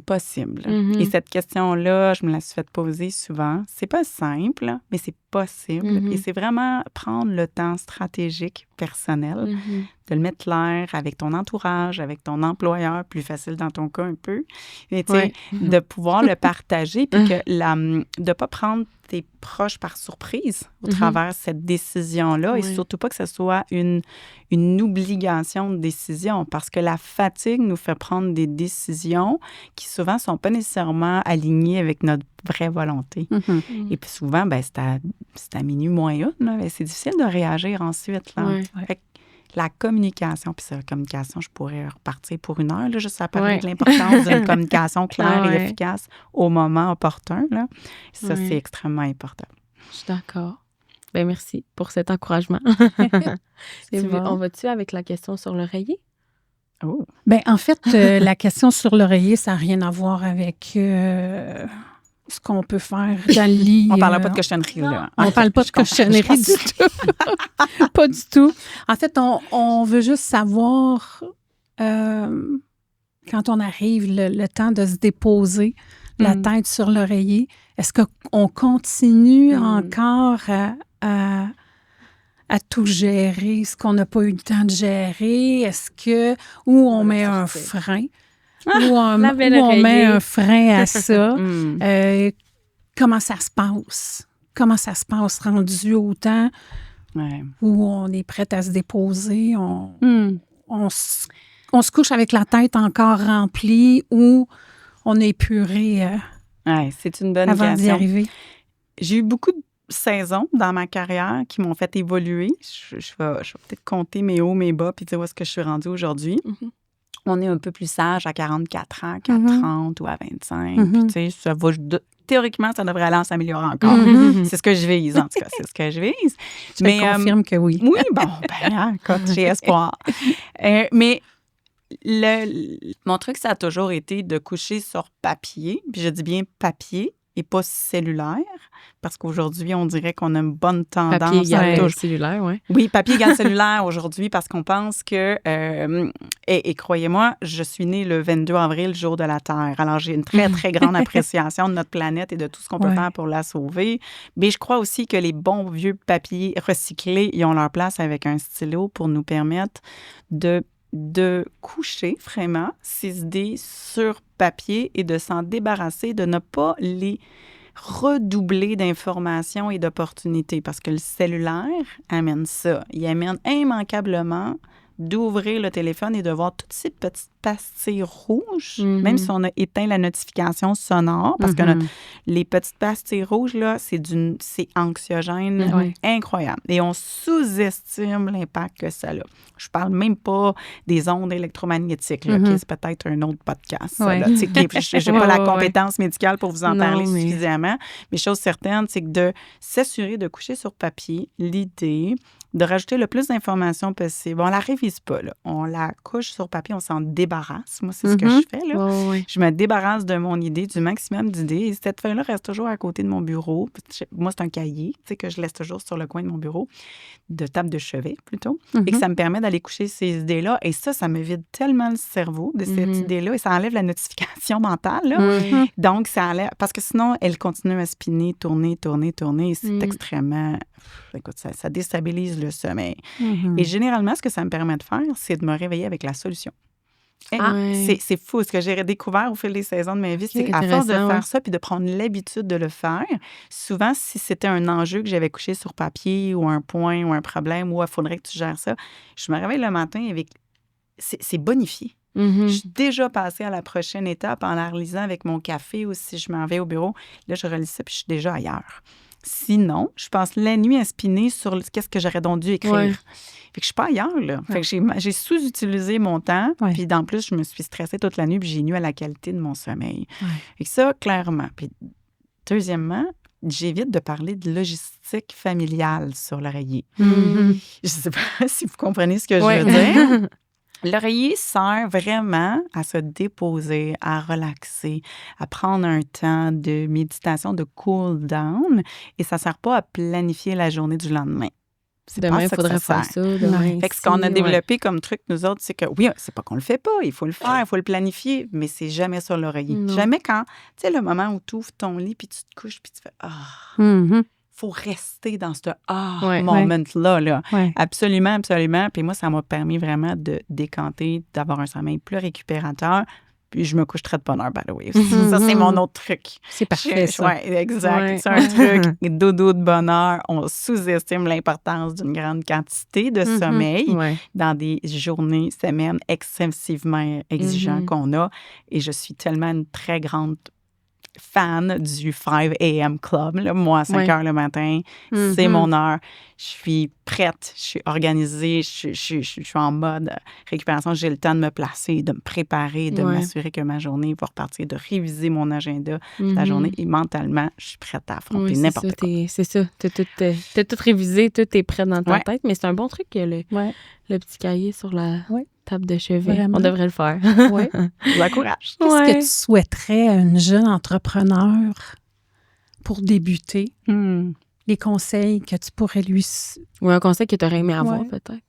possible. Mhm. Et cette question-là, je me la suis fait poser souvent. C'est pas simple, mais c'est possible. Mhm. Et c'est vraiment prendre le temps stratégique, personnel, Mhm. de le mettre clair avec ton entourage, avec ton employeur, plus facile dans ton cas un peu. Mais tu sais, Ouais. de pouvoir le partager, puis que de ne pas prendre tes proches par surprise au travers de cette décision-là, et Ouais. surtout pas que ce soit une obligation de décision, parce que la fatigue nous fait prendre des décisions qui souvent ne sont pas nécessairement alignées avec notre vraie volonté. Et puis souvent, ben, c'est à minuit moins une, là, ben, c'est difficile de réagir ensuite. Là. Ouais. Fait que la communication, puis la communication, je pourrais repartir pour une heure, là, juste à parler Ouais. de l'importance d'une communication claire Ah ouais. et efficace au moment opportun. Là. Ça, Ouais. c'est extrêmement important. Je suis d'accord. Ben merci pour cet encouragement. C'est bon. On va-tu avec la question sur l'oreiller? Oh. Ben, en fait, la question sur l'oreiller, ça n'a rien à voir avec ce qu'on peut faire dans le lit. On ne parle pas de cochonnerie, là. On ne parle pas de Je comprends, cochonnerie du tout. Pas du tout. En fait, on veut juste savoir, quand on arrive, le temps de se déposer la tête sur l'oreiller, est-ce qu'on continue encore à tout gérer, ce qu'on n'a pas eu le temps de gérer? Est-ce que... Ou on met un frein? Ou on la belle met oreiller. un frein à ça? Mm. Comment ça se passe? Comment ça se passe rendu au temps Ouais. où on est prête à se déposer? On se couche avec la tête encore remplie ou on est épuré Ouais, c'est une bonne avant d'y question. arriver? J'ai eu beaucoup de saisons dans ma carrière qui m'ont fait évoluer. Je vais peut-être compter mes hauts, mes bas, puis dire où est-ce que je suis rendue aujourd'hui. Mhm. On est un peu plus sage à 44 ans qu'à Mhm. 30 ou à 25. Mhm. Puis, tu sais, ça va, théoriquement, ça devrait aller en s'améliorant encore. Mhm. C'est ce que je vise, en tout cas. C'est ce que je vise. Je te confirme que oui. Oui, bon, ben, hein, écoute, j'ai espoir. Mais mon truc, ça a toujours été de coucher sur papier. Puis je dis bien papier et pas cellulaire, parce qu'aujourd'hui, on dirait qu'on a une bonne tendance Papier à égale toujours... cellulaire, oui. Oui, papier égale cellulaire aujourd'hui, parce qu'on pense que... et croyez-moi, je suis née le 22 avril, jour de la Terre. Alors, j'ai une très, très grande appréciation de notre planète et de tout ce qu'on peut faire pour la sauver. Mais je crois aussi que les bons vieux papiers recyclés, ils ont leur place avec un stylo pour nous permettre de coucher vraiment ces idées sur papier et de s'en débarrasser, de ne pas les redoubler d'informations et d'opportunités, parce que le cellulaire amène ça. Il amène immanquablement d'ouvrir le téléphone et de voir toutes ces petites pastilles rouges, même si on a éteint la notification sonore, parce que les petites pastilles rouges, là, c'est anxiogène incroyable. Et on sous-estime l'impact que ça a. Je parle même pas des ondes électromagnétiques, là, qui c'est peut-être un autre podcast. Je n'ai pas la compétence médicale pour vous en parler suffisamment, mais chose certaine, c'est que de s'assurer de coucher sur papier l'idée de rajouter le plus d'informations possible. On la révise pas, là. On la couche sur papier, on s'en débarrasse. Moi, c'est ce que je fais, là. Je me débarrasse de mon idée, du maximum d'idées. Et cette feuille-là reste toujours à côté de mon bureau. Moi, c'est un cahier, tu sais, que je laisse toujours sur le coin de mon bureau, de table de chevet, plutôt. Et que ça me permet d'aller coucher ces idées-là. Et ça me vide tellement le cerveau de cette idée-là. Et ça enlève la notification mentale, là. Donc, ça enlève... Parce que sinon, elle continue à spinner, tourner. Et c'est extrêmement... Écoute, ça déstabilise le sommeil. Et généralement, ce que ça me permet de faire, c'est de me réveiller avec la solution. C'est fou. Ce que j'ai découvert au fil des saisons de ma vie, c'est qu'à force de faire ça puis de prendre l'habitude de le faire, souvent, si c'était un enjeu que j'avais couché sur papier ou un point ou un problème ou il faudrait que tu gères ça, je me réveille le matin avec... C'est bonifié. Je suis déjà passée à la prochaine étape en la relisant avec mon café ou si je m'en vais au bureau. Là, je relis ça puis je suis déjà ailleurs. Sinon, je passe la nuit à spinner sur qu'est-ce que j'aurais donc dû écrire. Ouais. Fait que je suis pas ailleurs, là. Fait que j'ai sous-utilisé mon temps, puis en plus, je me suis stressée toute la nuit, puis j'ai nuit à la qualité de mon sommeil. Fait que ça, clairement. Puis deuxièmement, j'évite de parler de logistique familiale sur l'oreiller. Mm-hmm. Je sais pas si vous comprenez ce que je veux dire. L'oreiller sert vraiment à se déposer, à relaxer, à prendre un temps de méditation, de cool down, et ça ne sert pas à planifier la journée du lendemain. C'est Demain, pas il ça faudrait que ça faire sert. ça. Demain, Fait que ce qu'on a ici, développé comme truc, nous autres, c'est que oui, c'est pas qu'on le fait pas, il faut le faire, il faut le planifier, mais c'est jamais sur l'oreiller. Non. Jamais quand, tu sais, le moment où tu ouvres ton lit, puis tu te couches, puis tu fais « Ah! Mm-hmm. » Faut rester dans ce « Ah! Ouais. moment-là. Là. Ouais. Absolument, absolument. Puis moi, ça m'a permis vraiment de décanter, d'avoir un sommeil plus récupérateur. Puis je me couche très de bonne heure, by the way. Ça, c'est mon autre truc. C'est parfait, ça. Oui, exact. Ouais. C'est un truc, dodo de bonheur. On sous-estime l'importance d'une grande quantité de sommeil Ouais. dans des journées, semaines excessivement exigeantes qu'on a. Et je suis tellement une très grande fan du 5 a.m. Club. Là. Moi, à 5 heures le matin, c'est mon heure. Je suis prête, je suis organisée, je suis en mode récupération. J'ai le temps de me placer, de me préparer, de m'assurer que ma journée va repartir, de réviser mon agenda la journée. Et mentalement, je suis prête à affronter n'importe quoi. C'est ça. T'as tout révisé, tout est prêt dans ta tête. Mais c'est un bon truc, le petit cahier sur la table de chevet. Vraiment. On devrait le faire. Ouais. Je l'encourage. Qu'est-ce que tu souhaiterais à une jeune entrepreneur pour débuter? Les conseils que tu pourrais lui... Ou un conseil que tu aurais aimé avoir, peut-être.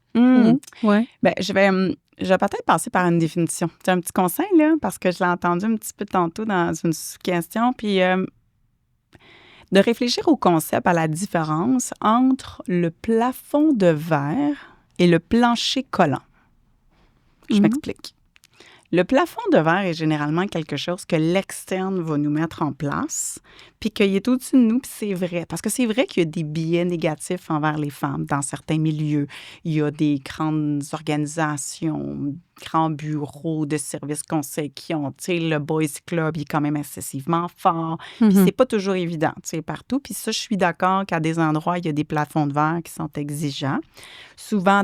Ouais. Ben, je vais peut-être passer par une définition. C'est un petit conseil, là, parce que je l'ai entendu un petit peu tantôt dans une question. Puis, de réfléchir au concept, à la différence entre le plafond de verre et le plancher collant. Je m'explique. Le plafond de verre est généralement quelque chose que l'externe va nous mettre en place, puis qu'il est au-dessus de nous, puis c'est vrai. Parce que c'est vrai qu'il y a des biais négatifs envers les femmes dans certains milieux. Il y a des grandes organisations, grands bureaux de services conseils qui ont, tu sais, le Boys Club, il est quand même excessivement fort. Puis c'est pas toujours évident, tu sais, partout. Puis ça, je suis d'accord qu'à des endroits, il y a des plafonds de verre qui sont exigeants. Souvent,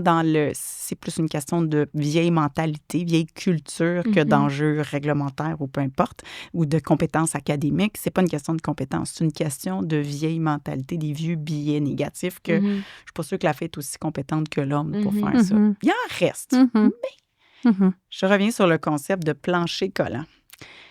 c'est plus une question de vieille mentalité, vieille culture que d'enjeux réglementaires ou peu importe, ou de compétences académiques. C'est pas une question de compétences, c'est une question de vieille mentalité, des vieux biais négatifs que je suis pas sûre que la fille est aussi compétente que l'homme pour faire ça. Il en reste, mais je reviens sur le concept de plancher collant.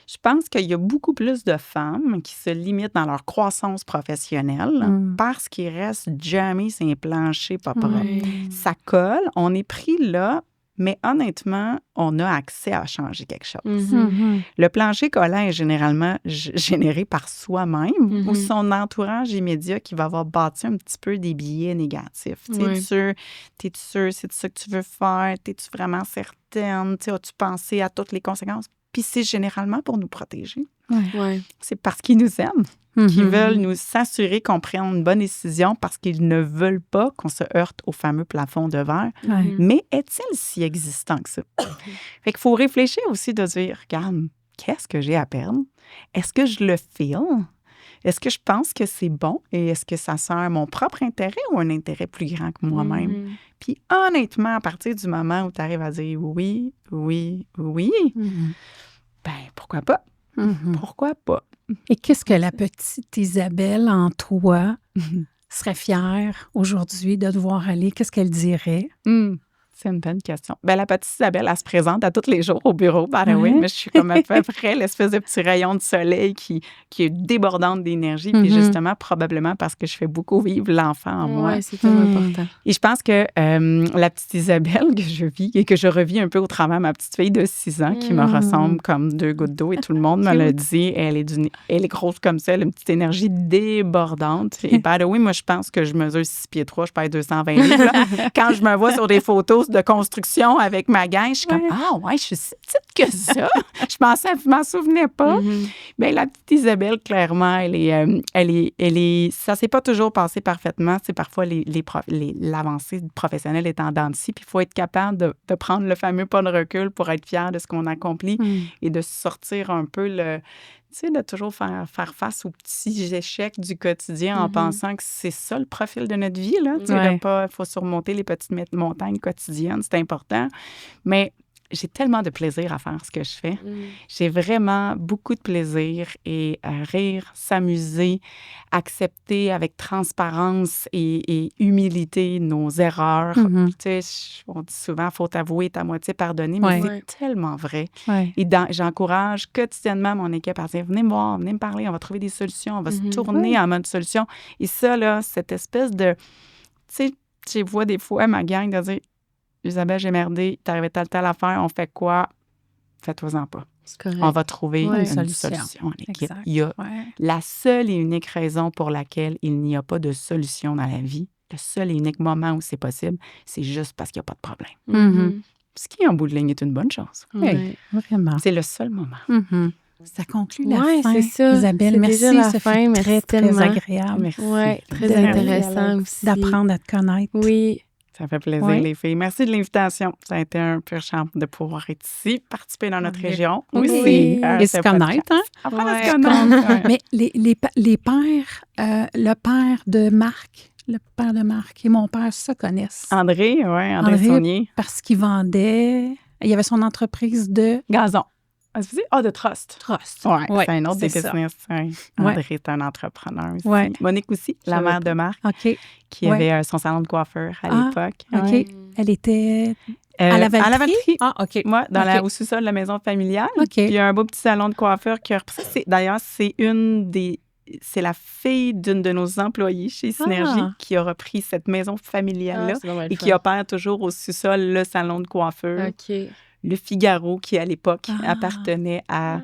Je pense qu'il y a beaucoup plus de femmes qui se limitent dans leur croissance professionnelle parce qu'ils restent jamais sur un plancher pas propre. Ça colle, on est pris là, mais honnêtement, on a accès à changer quelque chose. Le plancher collant est généralement généré par soi-même ou son entourage immédiat qui va avoir bâti un petit peu des biais négatifs. T'es-tu sûr, c'est ça que tu veux faire? T'es-tu vraiment certaine? As-tu pensé à toutes les conséquences? Puis c'est généralement pour nous protéger. C'est parce qu'ils nous aiment, qu'ils veulent nous s'assurer qu'on prenne une bonne décision parce qu'ils ne veulent pas qu'on se heurte au fameux plafond de verre. Mais est-il si existant que ça? Fait qu'il faut réfléchir aussi de dire, regarde, qu'est-ce que j'ai à perdre? Est-ce que je le feel? Est-ce que je pense que c'est bon? Et est-ce que ça sert à mon propre intérêt ou un intérêt plus grand que moi-même? Puis honnêtement, à partir du moment où tu arrives à dire oui, ben pourquoi pas? Pourquoi pas? Et qu'est-ce que la petite Isabelle en toi serait fière aujourd'hui de devoir aller? Qu'est-ce qu'elle dirait? C'est une bonne question. Ben, la petite Isabelle, elle se présente à tous les jours au bureau, mais je suis comme à peu près l'espèce de petit rayon de soleil qui est débordante d'énergie, puis justement, probablement parce que je fais beaucoup vivre l'enfant en moi. Oui, c'est tellement important. Et je pense que la petite Isabelle que je vis et que je revis un peu au travers de ma petite fille de 6 ans qui me ressemble comme 2 gouttes d'eau et tout le monde me l'a dit, elle est grosse comme ça, elle a une petite énergie débordante. Et by the way, moi, je pense que je mesure 6 pieds 3, je pèse 220 livres. Là. Quand je me vois sur des photos de construction avec ma gang, je suis comme, ah ouais, je suis si petite que ça. Je m'en souvenais pas. Bien, la petite Isabelle, clairement, elle est ça s'est pas toujours passé parfaitement. C'est parfois l'avancée professionnelle est en dents de scie, puis il faut être capable de prendre le fameux pas de recul pour être fier de ce qu'on accomplit et de sortir un peu sais, de toujours faire face aux petits échecs du quotidien en pensant que c'est ça le profil de notre vie, là. Tu sais, il faut surmonter les petites montagnes quotidiennes, c'est important. Mais j'ai tellement de plaisir à faire ce que je fais. J'ai vraiment beaucoup de plaisir et à rire, s'amuser, accepter avec transparence et humilité nos erreurs. Tu sais, on dit souvent, faut avouer ta moitié pardonnée, mais c'est tellement vrai. Et j'encourage quotidiennement mon équipe à dire, venez me voir, venez me parler, on va trouver des solutions, on va se tourner en mode solution. Et ça, là, cette espèce de... Tu sais, je vois des fois ma gang de dire, Isabelle, j'ai merdé, t'es arrivé telle affaire, on fait quoi? Fais-toi-en pas. C'est correct. On va trouver une solution en équipe. Il y a la seule et unique raison pour laquelle il n'y a pas de solution dans la vie, le seul et unique moment où c'est possible, c'est juste parce qu'il n'y a pas de problème. Ce qui, en bout de ligne, est une bonne chose. Oui, vraiment. C'est le seul moment. Ça conclut la fin, c'est ça. Isabelle. C'est Merci, déjà la ça fin. fait Merci très, tellement. très agréable. Merci. Oui, très intéressant aussi. D'apprendre à te connaître. Oui. Ça fait plaisir, les filles. Merci de l'invitation. Ça a été un pur charme de pouvoir être ici, participer dans notre région. Oui. Et se connaître, hein? Apprendre à se connaître. Mais les pères, le père de Marc et mon père se connaissent. André Saunier. Parce qu'il vendait... Il y avait son entreprise de... Gazon. De Trust. Oui, c'est un autre des business. André est un entrepreneur aussi. Monique aussi, la mère de Marc, qui avait son salon de coiffeur à l'époque. OK. Elle était à la Valtrie? À la Valtrie. Ah, OK. Moi, au sous-sol de la maison familiale. OK. Puis il y a un beau petit salon de coiffeur qui a repris. D'ailleurs, c'est la fille d'une de nos employées chez Synergie qui a repris cette maison familiale-là et qui opère toujours au sous-sol le salon de coiffeur. OK. Le Figaro, qui à l'époque appartenait à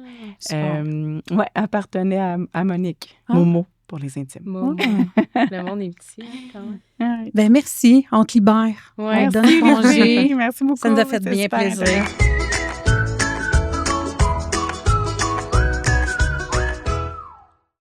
Monique. Momo, pour les intimes. Momo. Le monde est petit, quand même. Ben merci, on te libère. Ouais. On donne congé. Merci beaucoup. Ça nous a fait bien plaisir.